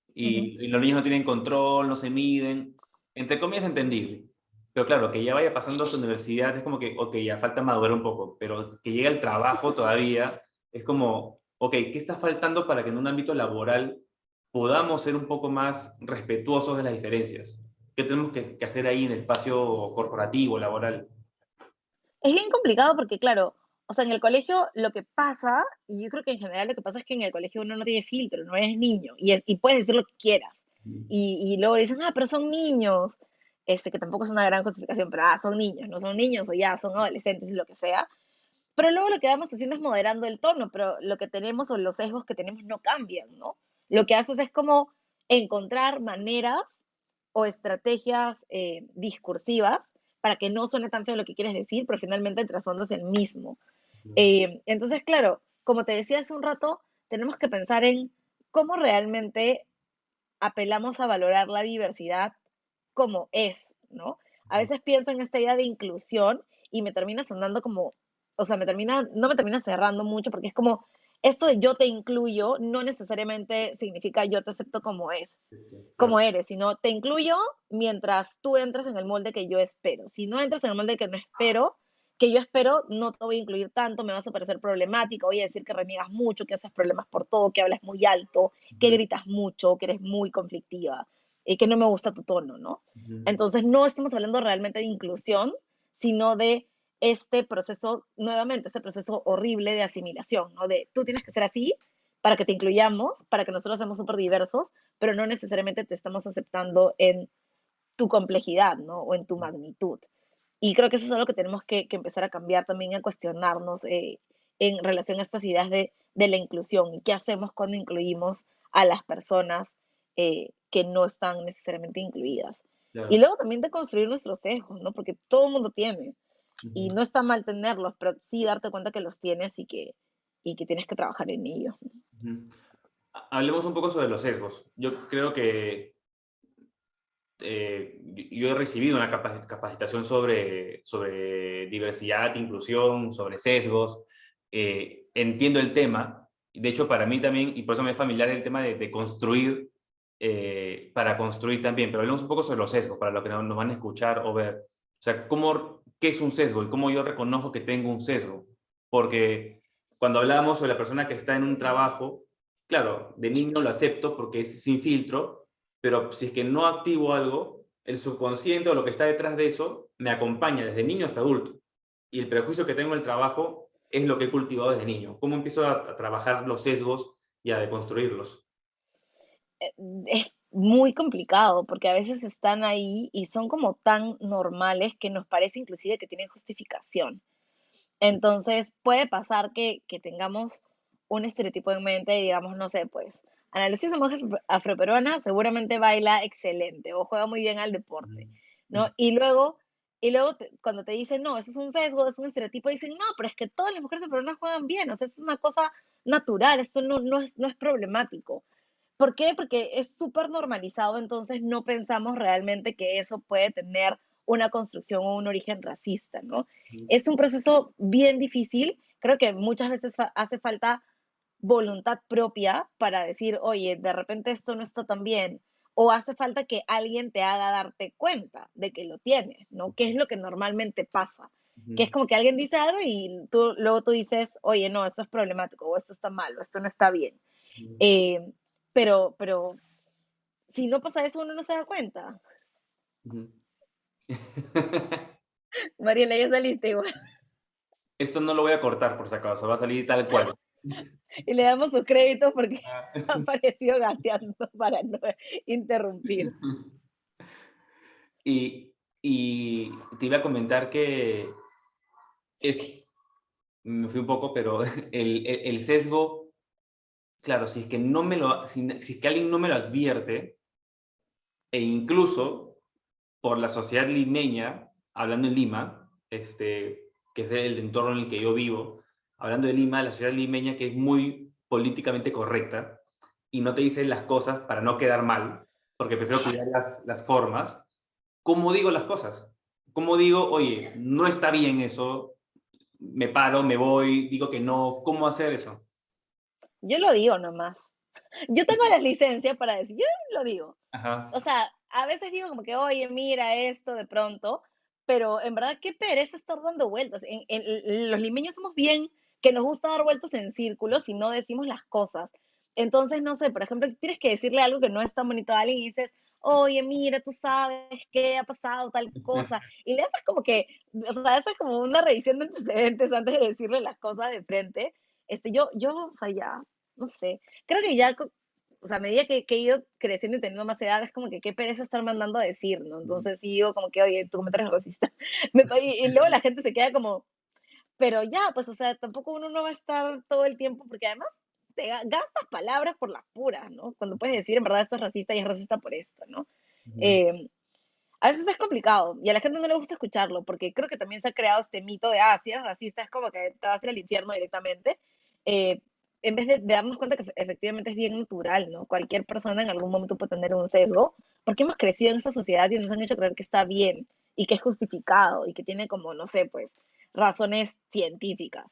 Ujú. Y los niños no tienen control, no se miden. Entre comillas, entendible. Pero claro, que ya vaya pasando a su universidad es como que, ok, ya falta madurar un poco, pero que llegue al trabajo todavía es como, ok, ¿qué está faltando para que en un ámbito laboral podamos ser un poco más respetuosos de las diferencias? ¿Qué tenemos que hacer ahí en el espacio corporativo, laboral? Es bien complicado porque, claro, o sea, en el colegio lo que pasa, y yo creo que en general lo que pasa es que en el colegio uno no tiene filtro, no eres niño, y puedes decir lo que quieras. Y luego dicen, ah, pero son niños, que tampoco es una gran justificación, pero son niños, no son niños, o ya son adolescentes, lo que sea. Pero luego lo que vamos haciendo es moderando el tono, pero lo que tenemos o los sesgos que tenemos no cambian, ¿no? Lo que haces es como encontrar maneras o estrategias discursivas para que no suene tan feo lo que quieres decir, pero finalmente el trasfondo es el mismo. Entonces, claro, como te decía hace un rato, tenemos que pensar en cómo realmente apelamos a valorar la diversidad como es, ¿no? A veces pienso en esta idea de inclusión y me termina sonando como, o sea, no me termina cerrando mucho porque es como, esto de yo te incluyo no necesariamente significa yo te acepto como Claro. eres, sino te incluyo mientras tú entres en el molde que yo espero. Si no entras en el molde que yo espero, no te voy a incluir tanto, me vas a parecer problemática, voy a decir que reniegas mucho, que haces problemas por todo, que hablas muy alto, que Ujú, gritas mucho, que eres muy conflictiva, que no me gusta tu tono, ¿no? ujú, Entonces no estamos hablando realmente de inclusión, sino de este proceso, nuevamente, este proceso horrible de asimilación, ¿no? De tú tienes que ser así para que te incluyamos, para que nosotros seamos súper diversos, pero no necesariamente te estamos aceptando en tu complejidad, ¿no? O en tu magnitud. Y creo que eso es algo que tenemos que empezar a cambiar también, a cuestionarnos en relación a estas ideas de la inclusión y qué hacemos cuando incluimos a las personas que no están necesariamente incluidas. Y claro. luego también de construir nuestros sesgos, ¿no? Porque todo el mundo tiene. Y Ujú, no está mal tenerlos, pero sí darte cuenta que los tienes y que tienes que trabajar en ellos. ujú. Hablemos un poco sobre los sesgos. Yo creo que yo he recibido una capacitación sobre diversidad, inclusión, sobre sesgos. Entiendo el tema. De hecho, para mí también, y por eso me es familiar el tema de construir, para construir también. Pero hablemos un poco sobre los sesgos, para los que nos van a escuchar o ver. O sea, ¿qué es un sesgo y cómo yo reconozco que tengo un sesgo? Porque cuando hablamos sobre la persona que está en un trabajo, claro, de niño lo acepto porque es sin filtro, pero si es que no activo algo, el subconsciente o lo que está detrás de eso me acompaña desde niño hasta adulto. Y el prejuicio que tengo en el trabajo es lo que he cultivado desde niño. ¿Cómo empiezo a trabajar los sesgos y a deconstruirlos? Es muy complicado porque a veces están ahí y son como tan normales que nos parece inclusive que tienen justificación. Entonces puede pasar que tengamos un estereotipo en mente y digamos, no sé, pues Ana Lucía es mujer afroperuana, seguramente baila excelente o juega muy bien al deporte, ¿no? Cuando te dicen, no, eso es un sesgo, es un estereotipo, dicen, no, pero es que todas las mujeres afroperuanas juegan bien, o sea, es una cosa natural, esto no es problemático. ¿Por qué? Porque es súper normalizado, entonces no pensamos realmente que eso puede tener una construcción o un origen racista, ¿no? Es un proceso bien difícil, creo que muchas veces hace falta voluntad propia para decir, oye, de repente esto no está tan bien, o hace falta que alguien te haga darte cuenta de que lo tienes, ¿no? Que es lo que normalmente pasa, que es como que alguien dice algo y luego tú dices, oye, no, esto es problemático, o esto está mal, o esto no está bien. Eh, pero si no pasa eso, uno no se da cuenta. Mariela, ya saliste igual. Esto no lo voy a cortar por si acaso, va a salir tal cual. Y le damos sus créditos porque Ah. ha aparecido gateando para no interrumpir. Y, y te iba a comentar que es, me fui un poco, pero el sesgo, claro, si es que no me lo, si es que alguien no me lo advierte, e incluso por la sociedad limeña, hablando en Lima, que es el entorno en el que yo vivo, hablando de Lima, la sociedad limeña que es muy políticamente correcta y no te dice las cosas para no quedar mal, porque prefiero cuidar las formas. ¿Cómo digo las cosas? ¿Cómo digo, oye, no está bien eso, me paro, me voy, digo que no? ¿Cómo hacer eso? Yo lo digo nomás. Yo tengo las licencias para decir, yo lo digo. Ajá. O sea, a veces digo como que, oye, mira esto de pronto, pero en verdad qué pereza estar dando vueltas. Los limeños somos bien que nos gusta dar vueltas en círculos y no decimos las cosas. Entonces, no sé, por ejemplo, tienes que decirle algo que no es tan bonito a alguien y dices, oye, mira, tú sabes qué ha pasado tal cosa. Y le haces como que, o sea, eso es como una revisión de antecedentes antes de decirle las cosas de frente. O sea, ya, no sé. Creo que ya o sea, a medida que he ido creciendo y teniendo más edad, es como que qué pereza estar mandando a decir, ¿no? Entonces sí digo como que, oye, tu comentario es racista. Y luego la gente se queda como, pero ya, pues, o sea, tampoco uno no va a estar todo el tiempo, porque además te gastas palabras por las puras, ¿no? Cuando puedes decir, en verdad, esto es racista y es racista por esto, ¿no? Ujú. Eh, a veces es complicado y a la gente no le gusta escucharlo, porque creo que también se ha creado este mito de, si eres racista es como que te vas a ir al infierno directamente, eh, en vez de darnos cuenta que efectivamente es bien natural, ¿no? Cualquier persona en algún momento puede tener un sesgo, porque hemos crecido en esta sociedad y nos han hecho creer que está bien y que es justificado y que tiene como, no sé, pues, razones científicas,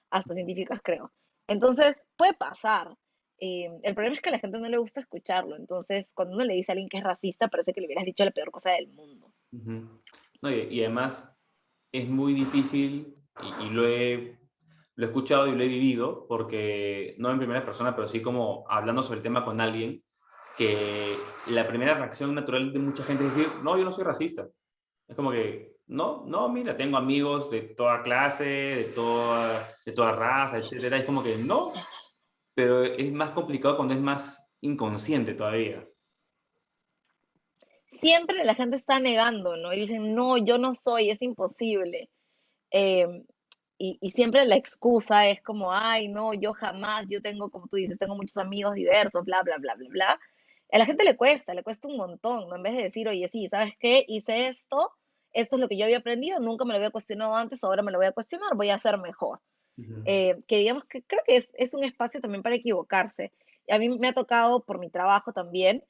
hasta científicas creo. Entonces, puede pasar. El problema es que a la gente no le gusta escucharlo. Entonces, cuando uno le dice a alguien que es racista, parece que le hubieras dicho la peor cosa del mundo. Ujú. No, y además es muy difícil, y lo he escuchado y lo he vivido, porque no en primera persona, pero sí como hablando sobre el tema con alguien, que la primera reacción natural de mucha gente es decir, no, yo no soy racista. Es como que, no, no, mira, tengo amigos de toda clase, de toda raza, etcétera. Es como que no, pero es más complicado cuando es más inconsciente todavía. Siempre la gente está negando, ¿no? Y dicen, no, yo no soy, es imposible. Eh, y siempre la excusa es como, ay, no, yo jamás, yo tengo, como tú dices, tengo muchos amigos diversos, bla, bla, bla, bla, bla. A la gente le cuesta un montón, ¿no? En vez de decir, oye, sí, ¿sabes qué? Hice esto es lo que yo había aprendido, nunca me lo había cuestionado antes, ahora me lo voy a cuestionar, voy a hacer mejor. Ujú. Que digamos que creo que es un espacio también para equivocarse. A mí me ha tocado por mi trabajo también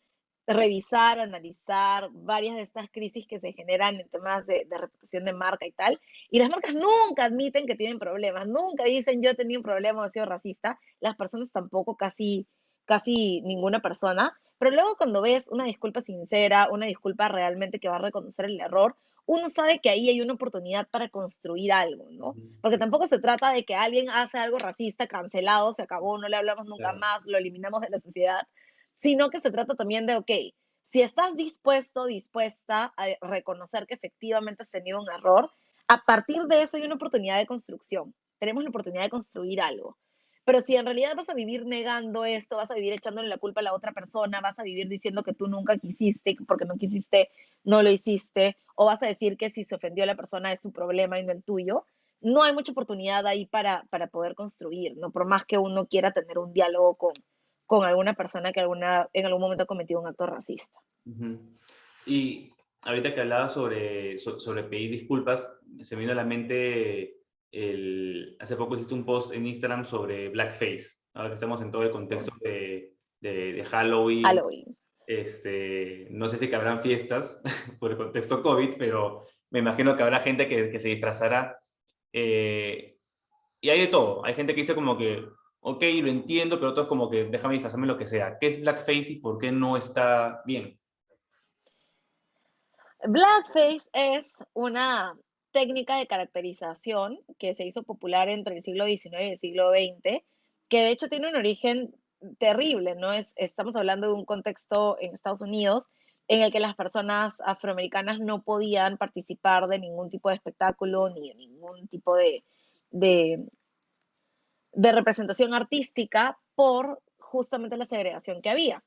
revisar, analizar varias de estas crisis que se generan en temas de reputación de marca y tal. Y las marcas nunca admiten que tienen problemas, nunca dicen yo he tenido un problema o he sido racista. Las personas tampoco, casi ninguna persona. Pero luego cuando ves una disculpa sincera, una disculpa realmente que va a reconocer el error, uno sabe que ahí hay una oportunidad para construir algo, ¿no? Ujú. Porque tampoco se trata de que alguien hace algo racista, cancelado, se acabó, no le hablamos nunca Claro. más, lo eliminamos de la sociedad, sino que se trata también de, ok, si estás dispuesto, dispuesta a reconocer que efectivamente has tenido un error, a partir de eso hay una oportunidad de construcción. Tenemos la oportunidad de construir algo. Pero si en realidad vas a vivir negando esto, vas a vivir echándole la culpa a la otra persona, vas a vivir diciendo que tú nunca quisiste, que porque no quisiste, no lo hiciste, o vas a decir que si se ofendió a la persona es su problema y no el tuyo, no hay mucha oportunidad ahí para poder construir, ¿no? Por más que uno quiera tener un diálogo con alguna persona que en algún momento ha cometido un acto racista. Ujú. Y ahorita que hablaba sobre pedir disculpas, se me vino a la mente hace poco hiciste un post en Instagram sobre blackface, ahora que estamos en todo el contexto de Halloween. Halloween. No sé si que habrán fiestas por el contexto COVID, pero me imagino que habrá gente que se disfrazará. eh, y hay de todo. Hay gente que dice como que, ok, lo entiendo, pero otros como que déjame disfrazarme lo que sea. ¿Qué es blackface y por qué no está bien? Blackface es una técnica de caracterización que se hizo popular entre el siglo XIX y el siglo XX, que de hecho tiene un origen terrible, ¿no? Estamos hablando de un contexto en Estados Unidos en el que las personas afroamericanas no podían participar de ningún tipo de espectáculo ni de ningún tipo de de representación artística por justamente la segregación que había.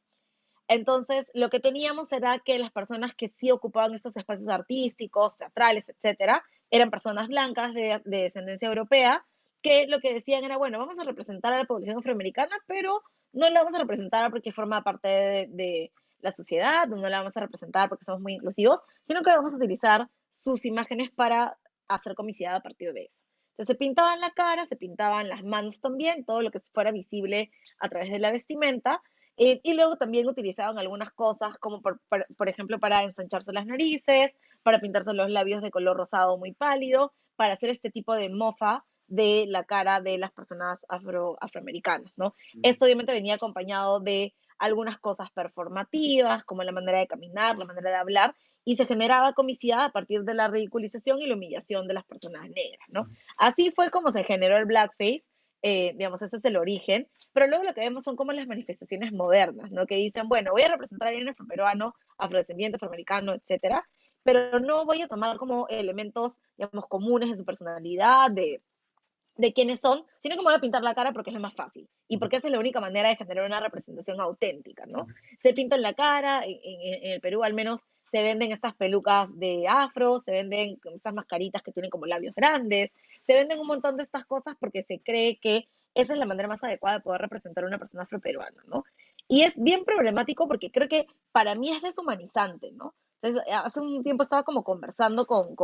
Entonces, lo que teníamos era que las personas que sí ocupaban esos espacios artísticos, teatrales, etcétera, eran personas blancas de descendencia europea, que lo que decían era, bueno, vamos a representar a la población afroamericana, pero no la vamos a representar porque forma parte de la sociedad, no la vamos a representar porque somos muy inclusivos, sino que vamos a utilizar sus imágenes para hacer comicidad a partir de eso. Entonces se pintaban la cara, se pintaban las manos también, todo lo que fuera visible a través de la vestimenta, y luego también utilizaban algunas cosas como por ejemplo para ensancharse las narices, para pintarse los labios de color rosado muy pálido, para hacer este tipo de mofa de la cara de las personas afroamericanas, ¿no? Esto obviamente venía acompañado de algunas cosas performativas, como la manera de caminar, la manera de hablar, y se generaba comicidad a partir de la ridiculización y la humillación de las personas negras, ¿no? Así fue como se generó el blackface, digamos, ese es el origen, pero luego lo que vemos son como las manifestaciones modernas, ¿no? Que dicen, bueno, voy a representar a alguien afroperuano, afrodescendiente, afroamericano, etcétera, pero no voy a tomar como elementos, digamos, comunes de su personalidad, de quiénes son, sino que me voy a pintar la cara porque es lo más fácil y porque esa es la única manera de generar una representación auténtica, ¿no? Se pinta en la cara, en el Perú al menos se venden estas pelucas de afro, se venden estas mascaritas que tienen como labios grandes, se venden un montón de estas cosas porque se cree que esa es la manera más adecuada de poder representar a una persona afroperuana, ¿no? Y es bien problemático porque creo que para mí es deshumanizante, ¿no? Entonces, hace un tiempo estaba como conversando con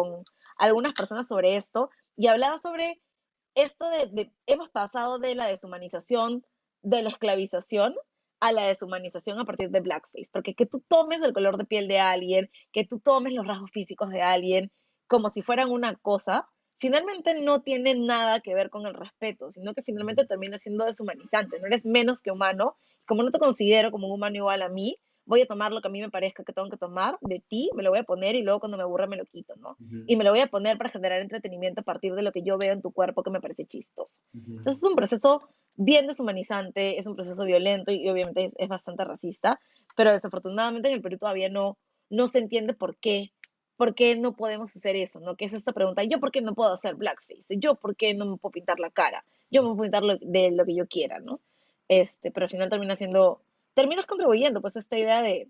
algunas personas sobre esto y hablaba sobre esto hemos pasado de la deshumanización, de la esclavización, a la deshumanización a partir de blackface, porque que tú tomes el color de piel de alguien, que tú tomes los rasgos físicos de alguien como si fueran una cosa, finalmente no tiene nada que ver con el respeto, sino que finalmente termina siendo deshumanizante, no eres menos que humano, como no te considero como un humano igual a mí, voy a tomar lo que a mí me parezca que tengo que tomar de ti, me lo voy a poner y luego cuando me aburra me lo quito, ¿no? Y me lo voy a poner para generar entretenimiento a partir de lo que yo veo en tu cuerpo que me parece chistoso. Entonces es un proceso bien deshumanizante, es un proceso violento y obviamente es bastante racista, pero desafortunadamente en el Perú todavía no se entiende por qué no podemos hacer eso, ¿no? Que es esta pregunta, ¿yo por qué no puedo hacer blackface? ¿Yo por qué no me puedo pintar la cara? Yo me puedo pintar de lo que yo quiera, ¿no? Pero al final terminas contribuyendo, pues, a esta idea de,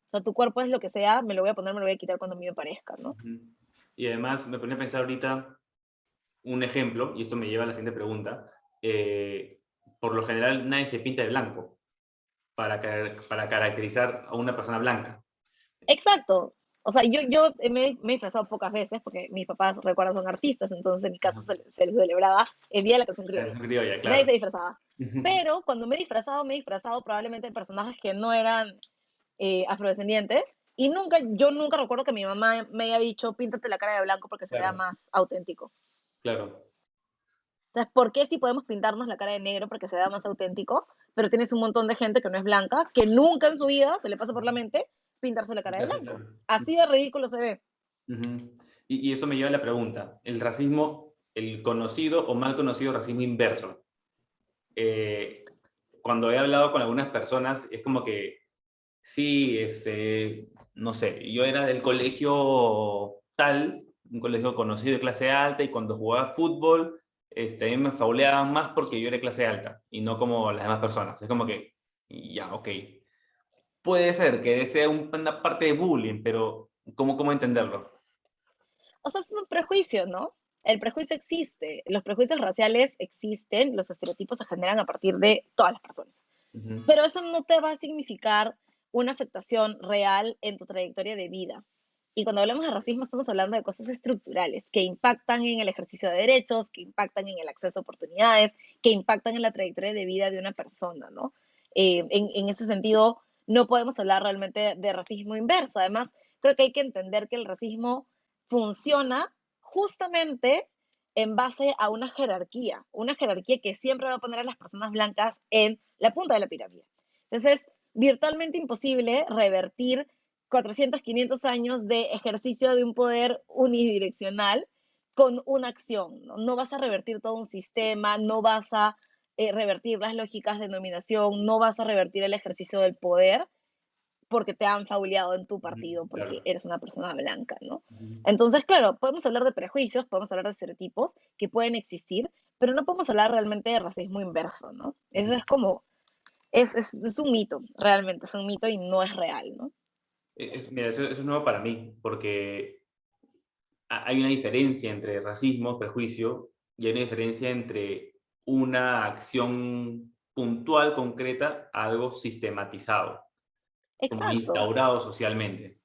o sea, tu cuerpo es lo que sea, me lo voy a poner, me lo voy a quitar cuando a mí me parezca, ¿no? Y además me pone a pensar ahorita un ejemplo, y esto me lleva a la siguiente pregunta. Por lo general nadie se pinta de blanco para caracterizar a una persona blanca. Exacto. O sea, yo me he disfrazado pocas veces porque mis papás, recuerdan, son artistas, entonces en mi casa Ajá. se les celebraba el Día de la Canción La Criolla. versión criolla, Nadie claro. se disfrazaba. Pero cuando me he disfrazado probablemente de personajes que no eran afrodescendientes. Y yo nunca recuerdo que mi mamá me haya dicho, píntate la cara de blanco porque se vea Claro, más auténtico. claro. Entonces, ¿por qué si podemos pintarnos la cara de negro porque se vea más auténtico? Pero tienes un montón de gente que no es blanca, que nunca en su vida se le pasa por la mente pintarse la cara de Claro, blanco. claro. Así de ridículo se ve. Ujú. Y eso me lleva a la pregunta, el racismo, el conocido o mal conocido racismo inverso. Eh, Cuando he hablado con algunas personas, es como que, sí, no sé, yo era del colegio tal, un colegio conocido de clase alta, y cuando jugaba fútbol, a mí me fauleaban más porque yo era de clase alta, y no como las demás personas. Es como que, ya, ok. Puede ser que sea una parte de bullying, pero ¿cómo entenderlo? O sea, eso es un prejuicio, ¿no? El prejuicio existe, los prejuicios raciales existen, los estereotipos se generan a partir de todas las personas. Ujú. Pero eso no te va a significar una afectación real en tu trayectoria de vida. Y cuando hablamos de racismo estamos hablando de cosas estructurales que impactan en el ejercicio de derechos, que impactan en el acceso a oportunidades, que impactan en la trayectoria de vida de una persona, ¿no? En ese sentido, no podemos hablar realmente de racismo inverso. Además, creo que hay que entender que el racismo funciona justamente en base a una jerarquía que siempre va a poner a las personas blancas en la punta de la pirámide. Entonces, es virtualmente imposible revertir 400, 500 años de ejercicio de un poder unidireccional con una acción. No vas a revertir todo un sistema, no vas a revertir las lógicas de dominación, no vas a revertir el ejercicio del poder porque te han fabuleado en tu Ujú, partido, porque claro. eres una persona blanca, ¿no? Ujú. Entonces, claro, podemos hablar de prejuicios, podemos hablar de estereotipos que pueden existir, pero no podemos hablar realmente de racismo inverso, ¿no? Eso Ujú. es como, es un mito, realmente, es un mito y no es real, ¿no? Mira, eso es nuevo para mí, porque hay una diferencia entre racismo, prejuicio, y hay una diferencia entre una acción puntual, concreta, a algo sistematizado, como Exacto. instaurado socialmente.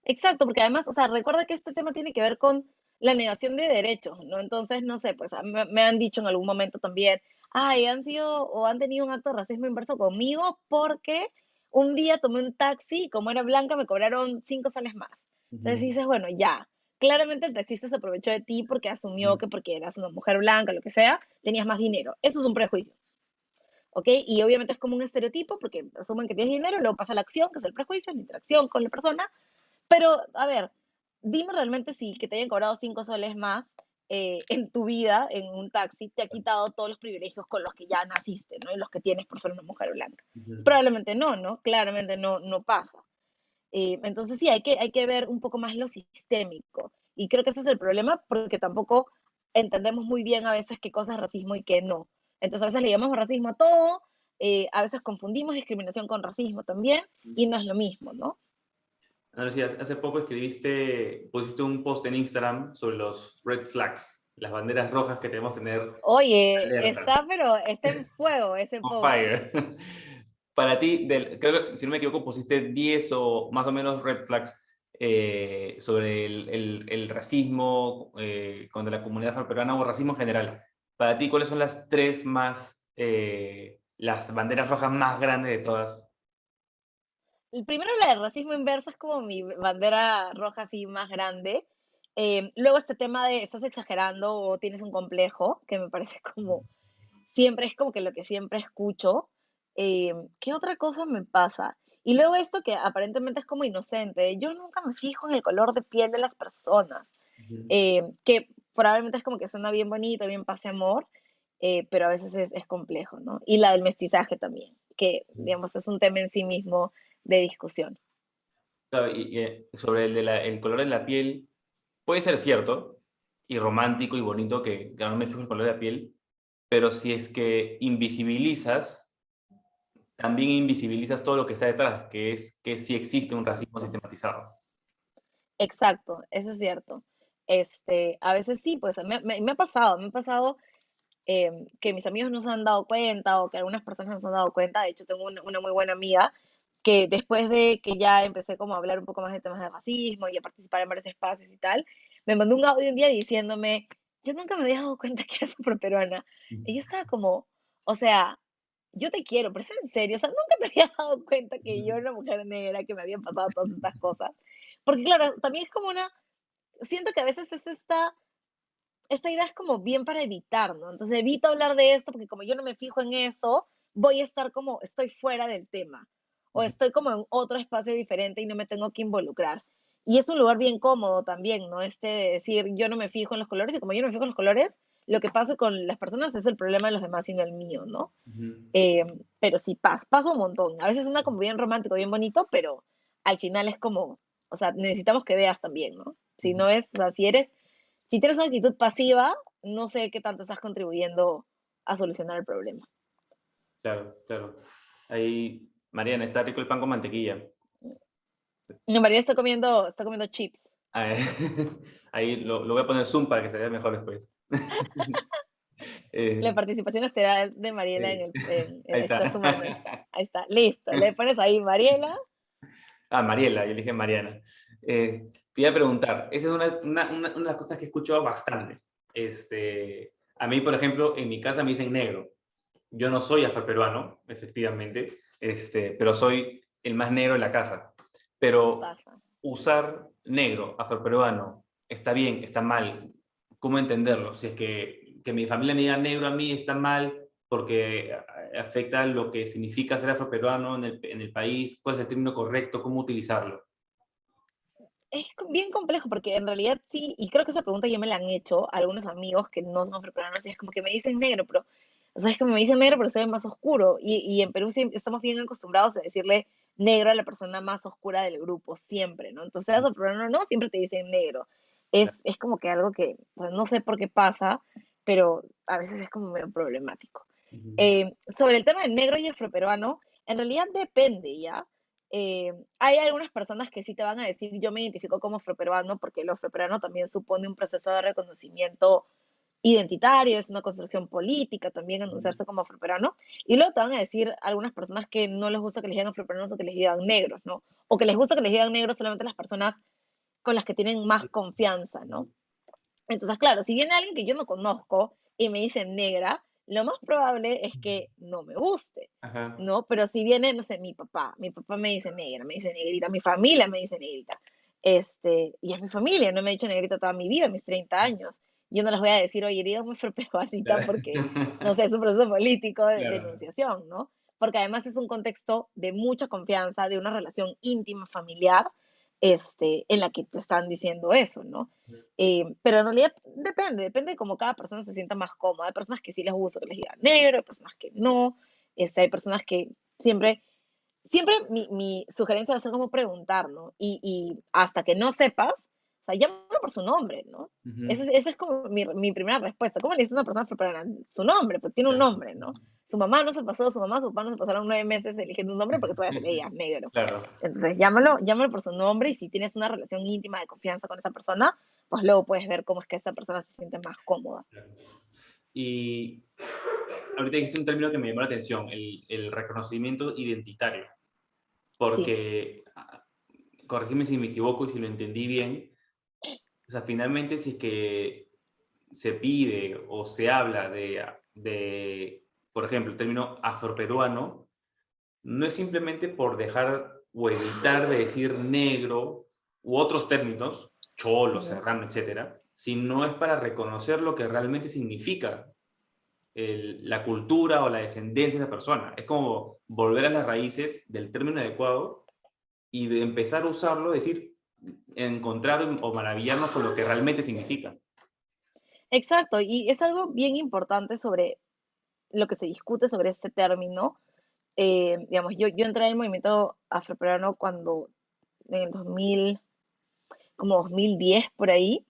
Exacto, porque además, o sea, recuerda que este tema tiene que ver con la negación de derechos, ¿no? Entonces, no sé, pues me han dicho en algún momento también, ay, han sido o han tenido un acto de racismo inverso conmigo porque un día tomé un taxi y como era blanca me cobraron 5 soles más. Entonces Ujú, dices, bueno, ya, claramente el taxista se aprovechó de ti porque asumió ujú, que porque eras una mujer blanca, lo que sea, tenías más dinero. Eso es un prejuicio, ¿ok? Y obviamente es como un estereotipo porque asumen que tienes dinero, luego pasa la acción, que es el prejuicio, la interacción con la persona, pero, a ver, dime realmente si que te hayan cobrado 5 soles más en tu vida, en un taxi, te ha quitado todos los privilegios con los que ya naciste, ¿no? Y los que tienes por ser una mujer blanca. ujú. Probablemente no, ¿no? Claramente no, no pasa. Entonces sí, hay que ver un poco más lo sistémico. Y creo que ese es el problema porque tampoco entendemos muy bien a veces qué cosa es racismo y qué no. Entonces a veces le llamamos racismo a todo, a veces confundimos discriminación con racismo también, y no es lo mismo, ¿no? Ana Lucía, hace poco pusiste un post en Instagram sobre los red flags, las banderas rojas que debemos tener Oye, alerta, está, pero está en fuego ese on post. fire. Para ti, creo que, si no me equivoco, pusiste 10 o más o menos red flags sobre el racismo contra la comunidad afroperuana o racismo en general. Para ti, ¿cuáles son las tres las banderas rojas más grandes de todas? El primero, la del racismo inverso, es como mi bandera roja así más grande. Luego este tema de estás exagerando o tienes un complejo, que me parece como, siempre es como que lo que siempre escucho. ¿Qué otra cosa me pasa? Y luego esto que aparentemente es como inocente. Yo nunca me fijo en el color de piel de las personas. Ujú. Que probablemente es como que suena bien bonito, bien paz y amor, pero a veces es complejo, ¿no? Y la del mestizaje también, que digamos es un tema en sí mismo de discusión. Claro, sobre el color de la piel, puede ser cierto y romántico y bonito que no me fijo en el color de la piel, pero si es que invisibilizas, también invisibilizas todo lo que está detrás, que es que sí existe un racismo Exacto, sistematizado. exacto, eso es cierto. A veces sí, pues me ha pasado que mis amigos no se han dado cuenta o que algunas personas no se han dado cuenta. De hecho, tengo una muy buena amiga que después de que ya empecé como a hablar un poco más de temas de racismo y a participar en varios espacios y tal, me mandó un audio un día diciéndome, yo nunca me había dado cuenta que eres súper peruana. Y yo estaba como, o sea, yo te quiero, pero es en serio, o sea, nunca te había dado cuenta que yo era una mujer negra, que me habían pasado todas estas cosas. Porque claro, también es como siento que a veces es esta idea es como bien para evitar, ¿no? Entonces evito hablar de esto porque como yo no me fijo en eso, voy a estar como, estoy fuera del tema o estoy como en otro espacio diferente y no me tengo que involucrar. Y es un lugar bien cómodo también, ¿no? De decir, yo no me fijo en los colores y como yo no me fijo en los colores, lo que pasa con las personas es el problema de los demás y no el mío, ¿no? Ujú. Eh, pero sí pasa un montón. A veces anda como bien romántico, bien bonito, pero al final es como, o sea, necesitamos que veas también, ¿no? Si Ujú. no es, o sea, si tienes una actitud pasiva, no sé qué tanto estás contribuyendo a solucionar el problema. Claro, claro. Ahí, Mariana, está rico el pan con mantequilla. Mi marido está comiendo chips. Ah, ahí lo voy a poner zoom para que se vea mejor después. La Eh, participación estelar de Mariela sí. en Ahí esta está. suma nuestra. Ahí está, listo. Le pones ahí Mariela. Ah, Mariela, yo dije Mariana. Te iba a preguntar, esa es una de las cosas que escucho bastante. A mí, por ejemplo, en mi casa me dicen negro. Yo no soy afroperuano, efectivamente, pero soy el más negro de la casa. Pero Pasa. usar negro, afroperuano, está bien, está mal. ¿Cómo entenderlo? Si es que mi familia me diga negro a mí está mal porque afecta lo que significa ser afroperuano en el país, cuál es el término correcto, cómo utilizarlo. Es bien complejo porque en realidad sí, y creo que esa pregunta ya me la han hecho algunos amigos que no son afroperuanos y es como que me dicen negro, pero O sea, es que me dicen negro, pero soy más oscuro. Y en Perú estamos bien acostumbrados a decirle negro a la persona más oscura del grupo, siempre, ¿no? Entonces, a soprano no, siempre te dicen negro. Claro. Es como que algo que, pues, no sé por qué pasa, pero a veces es como medio problemático. Ujú. Sobre el tema del negro y afroperuano, en realidad depende, ¿ya? Hay algunas personas que sí te van a decir, yo me identifico como afroperuano, porque el afroperuano también supone un proceso de reconocimiento identitario, es una construcción política también Ujú. anunciarse como afroperuano. Y luego te van a decir algunas personas que no les gusta que les digan afroperuanos o que les digan negros, ¿no? O que les gusta que les digan negros solamente las personas con las que tienen más confianza, ¿no? Entonces, claro, si viene alguien que yo no conozco y me dice negra, lo más probable es que no me guste, Ajá. ¿no? Pero si viene, no sé, mi papá me dice negra, me dice negrita, mi familia me dice negrita, y es mi familia, no me ha dicho negrita toda mi vida, mis 30 años. Yo no les voy a decir, oye, dígame peruanita, Claro. porque, no sé, es un proceso político de Claro. enunciación, ¿no? Porque además es un contexto de mucha confianza, de una relación íntima, familiar, en la que te están diciendo eso, ¿no? Pero en realidad depende de cómo cada persona se sienta más cómoda. Hay personas que sí les gusta que les digan negro, hay personas que no, hay personas que siempre, siempre mi sugerencia va a ser como preguntar, ¿no? Y hasta que no sepas, o sea, llámalo por su nombre, ¿no? Ujú. Esa es como mi primera respuesta. ¿Cómo le dice a una persona afroperuana? Su nombre, pues tiene un Claro. nombre, ¿no? Su mamá no se pasó, su mamá, su papá no se pasaron 9 meses eligiendo un nombre porque todavía se leía negro. Claro. Entonces, llámalo por su nombre y si tienes una relación íntima de confianza con esa persona, pues luego puedes ver cómo es que esa persona se siente más cómoda. Claro. Y ahorita dijiste un término que me llamó la atención, el reconocimiento identitario, Sí, porque, corrígeme si me equivoco y si lo entendí bien, o sea, finalmente si es que se pide o se habla por ejemplo, el término afroperuano, no es simplemente por dejar o evitar de decir negro u otros términos, cholo, ujú. serrano, etcétera, sino es para reconocer lo que realmente significa la cultura o la descendencia de esa persona. Es como volver a las raíces del término adecuado y de empezar a usarlo, decir, encontrar o maravillarnos con lo que realmente significa. Exacto, y es algo bien importante sobre lo que se discute sobre este término. Digamos, yo entré en el movimiento afroperuano cuando en el 2000, como 2010 por ahí.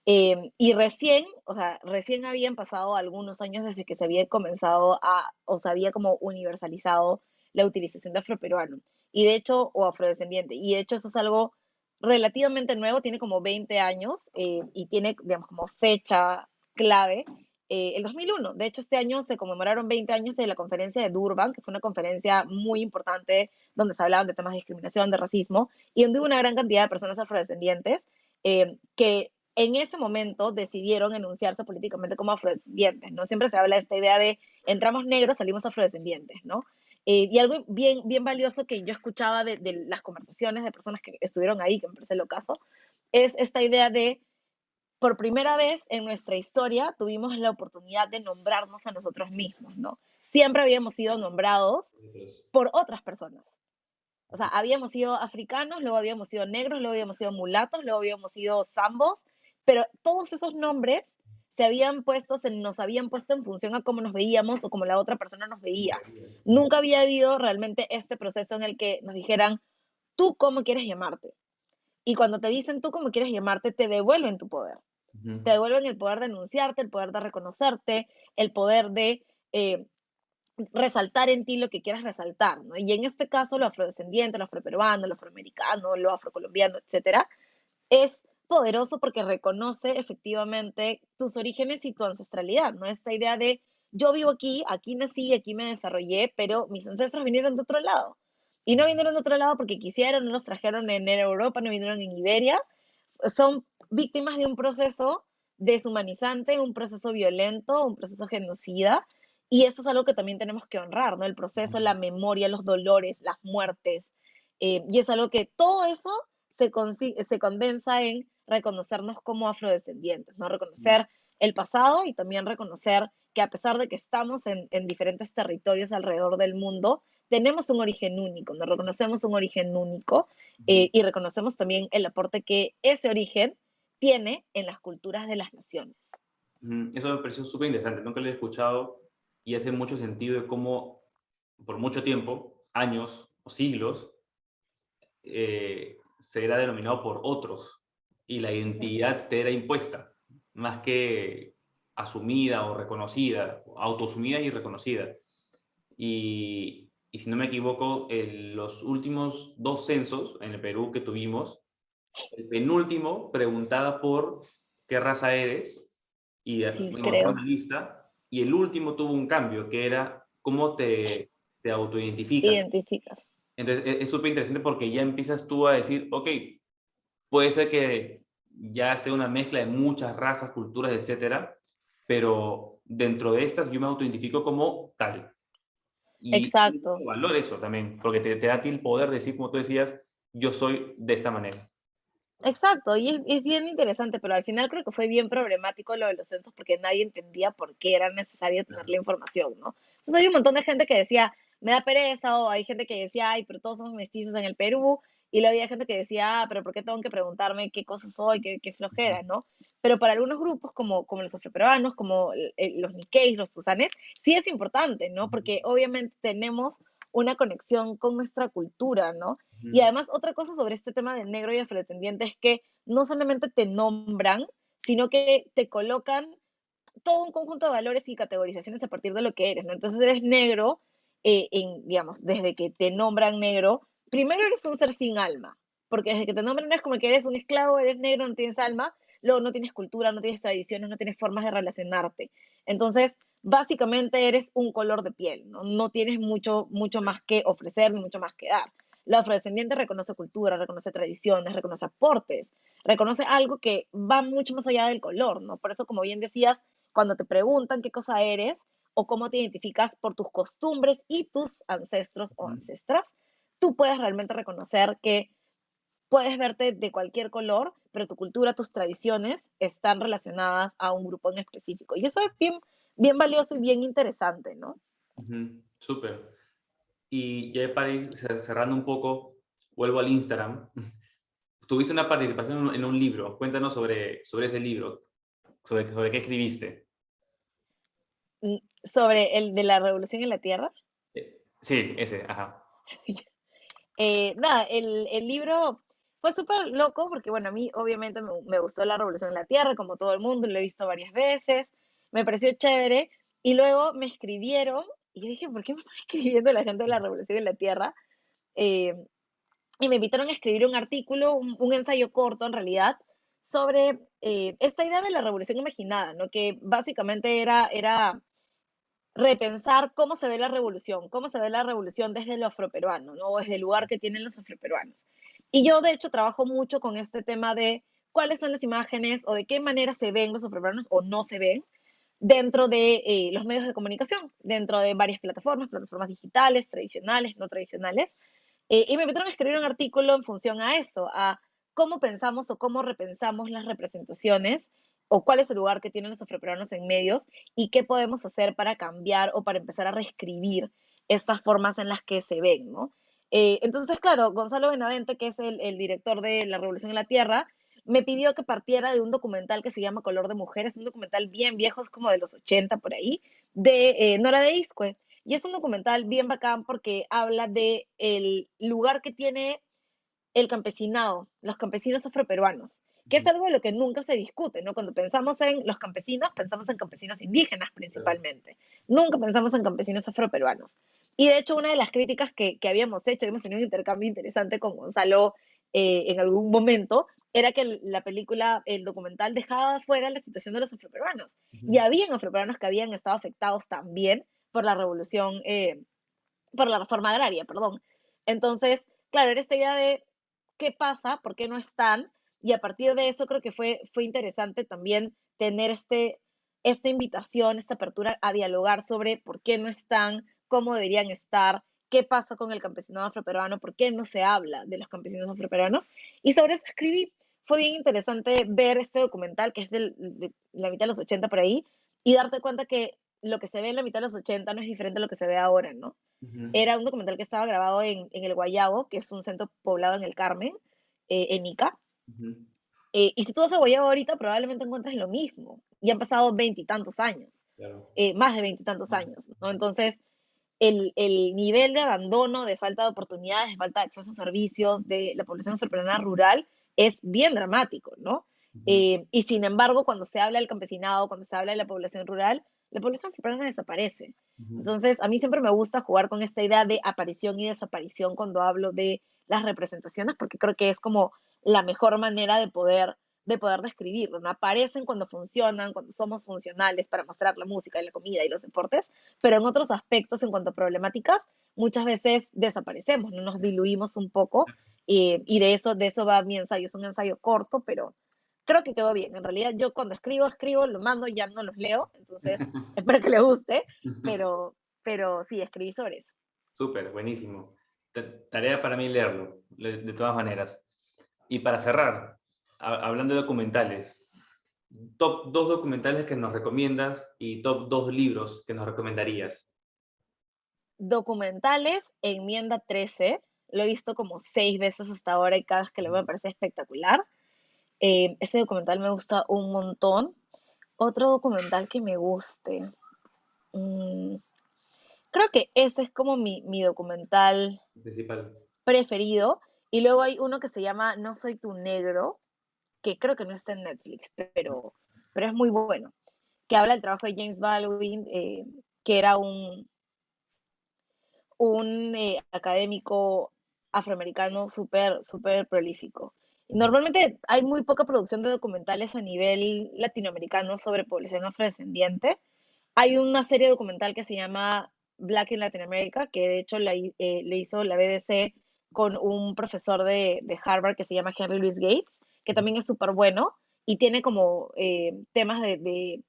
Y recién, o sea, recién habían pasado algunos años desde que se había comenzado o se había como universalizado la utilización de afroperuano. Y de hecho, o afrodescendiente. Y de hecho eso es algo relativamente nuevo, tiene como 20 años y tiene, digamos, como fecha clave el 2001. De hecho, este año se conmemoraron 20 años de la conferencia de Durban, que fue una conferencia muy importante donde se hablaban de temas de discriminación, de racismo, y donde hubo una gran cantidad de personas afrodescendientes que en ese momento decidieron enunciarse políticamente como afrodescendientes, ¿no? Siempre se habla de esta idea de entramos negros, salimos afrodescendientes, ¿no? Y algo bien valioso que yo escuchaba de las conversaciones de personas que estuvieron ahí, que me parece lo caso, es esta idea de, por primera vez en nuestra historia, tuvimos la oportunidad de nombrarnos a nosotros mismos, ¿no? Siempre habíamos sido nombrados por otras personas. O sea, habíamos sido africanos, luego habíamos sido negros, luego habíamos sido mulatos, luego habíamos sido zambos, pero todos esos nombres nos habían puesto en función a cómo nos veíamos o cómo la otra persona nos veía. Nunca había habido realmente este proceso en el que nos dijeran, tú cómo quieres llamarte. Y cuando te dicen tú cómo quieres llamarte, te devuelven tu poder. Te Ujú. devuelven el poder de enunciarte, el poder de reconocerte, el poder de resaltar en ti lo que quieras resaltar, ¿no? Y en este caso, lo afrodescendiente, lo afroperuano, lo afroamericano, lo afrocolombiano, etcétera, es poderoso porque reconoce efectivamente tus orígenes y tu ancestralidad, ¿no? Esta idea de yo vivo aquí, aquí nací, aquí me desarrollé, pero mis ancestros vinieron de otro lado. Y no vinieron de otro lado porque quisieron, no los trajeron en Europa, no vinieron en Iberia, son víctimas de un proceso deshumanizante, un proceso violento, un proceso genocida, y eso es algo que también tenemos que honrar, ¿no? El proceso, la memoria, los dolores, las muertes, y es algo que todo eso se condensa en reconocernos como afrodescendientes, ¿no? Reconocer el pasado y también reconocer que a pesar de que estamos en diferentes territorios alrededor del mundo, tenemos un origen único, nos reconocemos un origen único Ujú. y reconocemos también el aporte que ese origen tiene en las culturas de las naciones. Eso me pareció súper interesante, nunca lo he escuchado y hace mucho sentido de cómo por mucho tiempo, años o siglos, se era denominado por otros y la identidad te era impuesta, más que asumida o reconocida, autoasumida y reconocida. Y si no me equivoco, en los últimos dos censos en el Perú que tuvimos, el penúltimo preguntaba por qué raza eres y Sí, bueno, dejaba creo. una lista, y el último tuvo un cambio, que era cómo te autoidentificas. Identificas. Entonces es súper interesante porque ya empiezas tú a decir, ok, puede ser que ya sea una mezcla de muchas razas, culturas, etcétera, pero dentro de estas yo me autoidentifico como tal. Y tiene Exacto. mucho valor eso también, porque te da a ti el poder de decir, como tú decías, yo soy de esta manera. Exacto, y es bien interesante, pero al final creo que fue bien problemático lo de los censos porque nadie entendía por qué era necesario tener la información, ¿no? Entonces hay un montón de gente que decía, me da pereza, o hay gente que decía, ay, pero todos somos mestizos en el Perú, y luego había gente que decía, pero ¿por qué tengo que preguntarme qué cosa soy, qué flojera, ¿no? Pero para algunos grupos, como los afroperuanos, como los niqueis, los tusanes, sí es importante, ¿no? Porque obviamente tenemos una conexión con nuestra cultura, ¿no? Y Ujú, además, otra cosa sobre este tema del negro y afrodescendiente es que no solamente te nombran, sino que te colocan todo un conjunto de valores y categorizaciones a partir de lo que eres, ¿no? Entonces eres negro, digamos, desde que te nombran negro, primero eres un ser sin alma, porque desde que te nombran es como que eres un esclavo, eres negro, no tienes alma, luego no tienes cultura, no tienes tradiciones, no tienes formas de relacionarte. Entonces, básicamente eres un color de piel, ¿no? No tienes mucho más que ofrecer ni mucho más que dar. Lo afrodescendiente reconoce cultura, reconoce tradiciones, reconoce aportes, reconoce algo que va mucho más allá del color, ¿no? Por eso, como bien decías, cuando te preguntan qué cosa eres o cómo te identificas por tus costumbres y tus ancestros o ujú. ancestras, tú puedes realmente reconocer que puedes verte de cualquier color, pero tu cultura, tus tradiciones están relacionadas a un grupo en específico. Y eso es bien valioso y bien interesante, ¿no? Ujú, súper. Y ya para ir cerrando un poco, vuelvo al Instagram. Tuviste una participación en un libro. Cuéntanos sobre ese libro, sobre qué escribiste. Sobre el de la revolución en la Tierra. Sí, ese, ajá. Nada, el libro fue súper loco porque, bueno, a mí obviamente me gustó la Revolución en la Tierra, como todo el mundo, lo he visto varias veces, me pareció chévere, y luego me escribieron, y yo dije, ¿por qué me están escribiendo la gente de la Revolución en la Tierra? Eh, y me invitaron a escribir un artículo, un ensayo corto en realidad, sobre esta idea de la revolución imaginada, ¿no? Que básicamente era repensar cómo se ve la revolución, cómo se ve la revolución desde lo afroperuano, ¿no? Desde el lugar que tienen los afroperuanos. Y yo, de hecho, trabajo mucho con este tema de cuáles son las imágenes o de qué manera se ven los afroperuanos o no se ven dentro de los medios de comunicación, dentro de varias plataformas, plataformas digitales, tradicionales, no tradicionales. Y me invitaron a escribir un artículo en función a eso, a cómo pensamos o cómo repensamos las representaciones o cuál es el lugar que tienen los afroperuanos en medios y qué podemos hacer para cambiar o para empezar a reescribir estas formas en las que se ven, ¿no? Entonces, claro, Gonzalo Benavente, que es el director de La Revolución en la Tierra, me pidió que partiera de un documental que se llama Color de Mujer, es un documental bien viejo, es como de los 80 por ahí, de Nora de Iscue. Y es un documental bien bacán porque habla de el lugar que tiene el campesinado, los campesinos afroperuanos, que es Ujú, algo de lo que nunca se discute, ¿no? Cuando pensamos en los campesinos, pensamos en campesinos indígenas claro. principalmente. Nunca pensamos en campesinos afroperuanos. Y de hecho, una de las críticas que habíamos hecho, habíamos tenido un intercambio interesante con Gonzalo en algún momento, era que la película, el documental, dejaba fuera la situación de los afroperuanos. Y Ujú, habían afroperuanos que habían estado afectados también por la revolución, por la reforma agraria, perdón. Entonces, claro, era esta idea de qué pasa, por qué no están, y a partir de eso creo que fue interesante también tener esta invitación, esta apertura a dialogar sobre por qué no están, cómo deberían estar, qué pasa con el campesinado afroperuano, por qué no se habla de los campesinos afroperuanos, y sobre eso escribí. Fue bien interesante ver este documental, que es de la mitad de los 80 por ahí, y darte cuenta que lo que se ve en la mitad de los 80 no es diferente a lo que se ve ahora, ¿no? ujú, Era un documental que estaba grabado en el Guayabo, que es un centro poblado en el Carmen, en Ica. ujú. Y si tú vas al Guayabo ahorita, probablemente encuentres lo mismo. Y han pasado veintitantos años. Claro. más de veintitantos años, ¿no? Entonces, el nivel de abandono, de falta de oportunidades, de falta de acceso a servicios de la población afroperuana rural es bien dramático, ¿no? Ujú, Y sin embargo, cuando se habla del campesinado, cuando se habla de la población afroperuana desaparece. ujú. Entonces, a mí siempre me gusta jugar con esta idea de aparición y desaparición cuando hablo de las representaciones, porque creo que es como la mejor manera de poder describirlo, ¿no? Aparecen cuando funcionan, cuando somos funcionales para mostrar la música y la comida y los deportes, pero en otros aspectos, en cuanto a problemáticas, muchas veces desaparecemos, ¿no? Nos diluimos un poco, y de eso va mi ensayo. Es un ensayo corto, pero creo que quedó bien. En realidad, yo cuando escribo, escribo, lo mando, ya no los leo, entonces espero que les guste, pero sí, escribí sobre eso. Súper, buenísimo. Tarea para mí leerlo, de todas maneras. Y para cerrar, hablando de documentales, top 2 documentales que nos recomiendas y top 2 libros que nos recomendarías. Documentales, Enmienda 13, lo he visto como 6 veces hasta ahora y cada vez que lo veo me parece espectacular. Ese documental me gusta un montón. Otro documental que me guste. mm, Creo que ese es como mi documental Principal. preferido. Y luego hay uno que se llama No soy tu negro, que creo que no está en Netflix, pero es muy bueno. Que habla del trabajo de James Baldwin, que era un académico afroamericano súper, súper prolífico. Normalmente hay muy poca producción de documentales a nivel latinoamericano sobre población afrodescendiente. Hay una serie documental que se llama Black in Latin America, que de hecho le hizo la BBC con un profesor de Harvard que se llama Henry Louis Gates, que también es súper bueno y tiene como temas de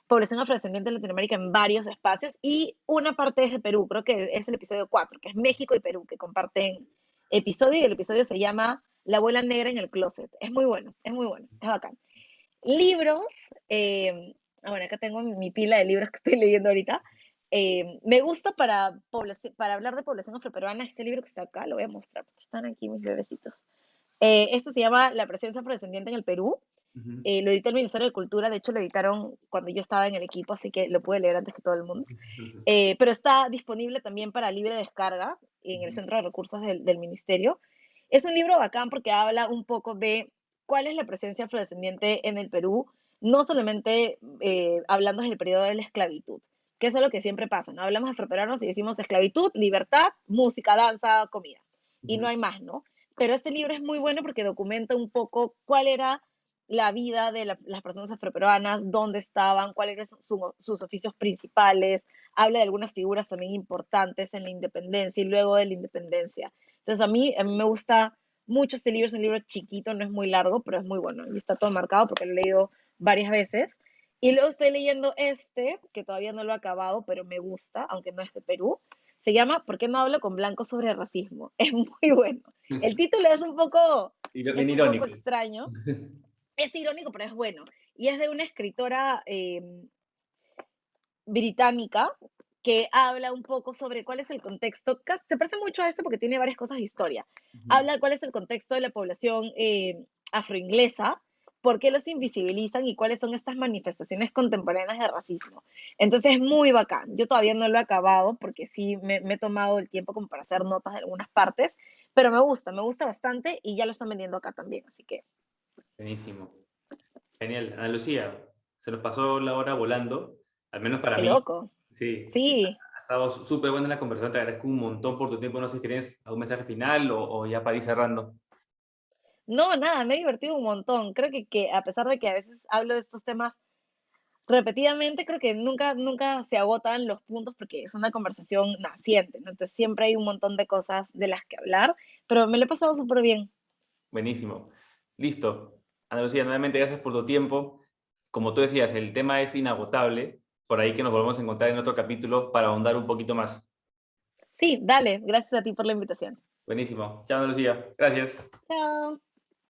población afrodescendiente en Latinoamérica en varios espacios, y una parte es de Perú, creo que es el episodio 4, que es México y Perú, que comparten episodio, y el episodio se llama La abuela negra en el closet. Es muy bueno, es bacán. Libros, bueno, acá tengo mi pila de libros que estoy leyendo ahorita. Me gusta para hablar de población afroperuana este libro que está acá, lo voy a mostrar, porque están aquí mis bebecitos. Esto se llama La presencia afrodescendiente en el Perú. Ujú, Lo editó el Ministerio de Cultura, de hecho lo editaron cuando yo estaba en el equipo, así que lo pude leer antes que todo el mundo. ujú, Pero está disponible también para libre descarga en el ujú. Centro de Recursos del Ministerio. Es un libro bacán porque habla un poco de cuál es la presencia afrodescendiente en el Perú, no solamente hablando del periodo de la esclavitud, que eso es lo que siempre pasa, ¿no? Hablamos de afroperuanos y decimos esclavitud, libertad, música, danza, comida, y no Ujú. hay más, ¿no? Pero este libro es muy bueno porque documenta un poco cuál era la vida de las personas afroperuanas, dónde estaban, cuáles eran sus oficios principales, habla de algunas figuras también importantes en la independencia y luego de la independencia. Entonces a mí me gusta mucho este libro, es un libro chiquito, no es muy largo, pero es muy bueno y está todo marcado porque lo he leído varias veces. Y luego estoy leyendo este, que todavía no lo he acabado, pero me gusta, aunque no es de Perú. Se llama ¿Por qué no hablo con blancos sobre racismo? Es muy bueno. El título Bien es un poco irónico. extraño, es irónico, pero es bueno. Y es de una escritora británica que habla un poco sobre cuál es el contexto. Se parece mucho a esto porque tiene varias cosas de historia. Ujú. Habla de cuál es el contexto de la población afroinglesa, por qué los invisibilizan y cuáles son estas manifestaciones contemporáneas de racismo. Entonces es muy bacán. Yo todavía no lo he acabado porque sí me he tomado el tiempo como para hacer notas de algunas partes, pero me gusta bastante y ya lo están vendiendo acá también, así que Buenísimo. Genial. Ana Lucía, se nos pasó la hora volando, al menos para qué mí. loco. Sí, Sí, ha estado súper buena la conversación. Te agradezco un montón por tu tiempo. No sé si tienes algún mensaje final o ya para ir cerrando. no, nada, me he divertido un montón. Creo que a pesar de que a veces hablo de estos temas repetidamente, creo que nunca se agotan los puntos porque es una conversación naciente, ¿no? Entonces siempre hay un montón de cosas de las que hablar, pero me lo he pasado súper bien. Buenísimo. Listo. Ana Lucía, nuevamente gracias por tu tiempo. Como tú decías, el tema es inagotable. Por ahí que nos volvemos a encontrar en otro capítulo para ahondar un poquito más. Sí, dale, gracias a ti por la invitación. Buenísimo. Chao, Ana Lucía. Gracias. Chao.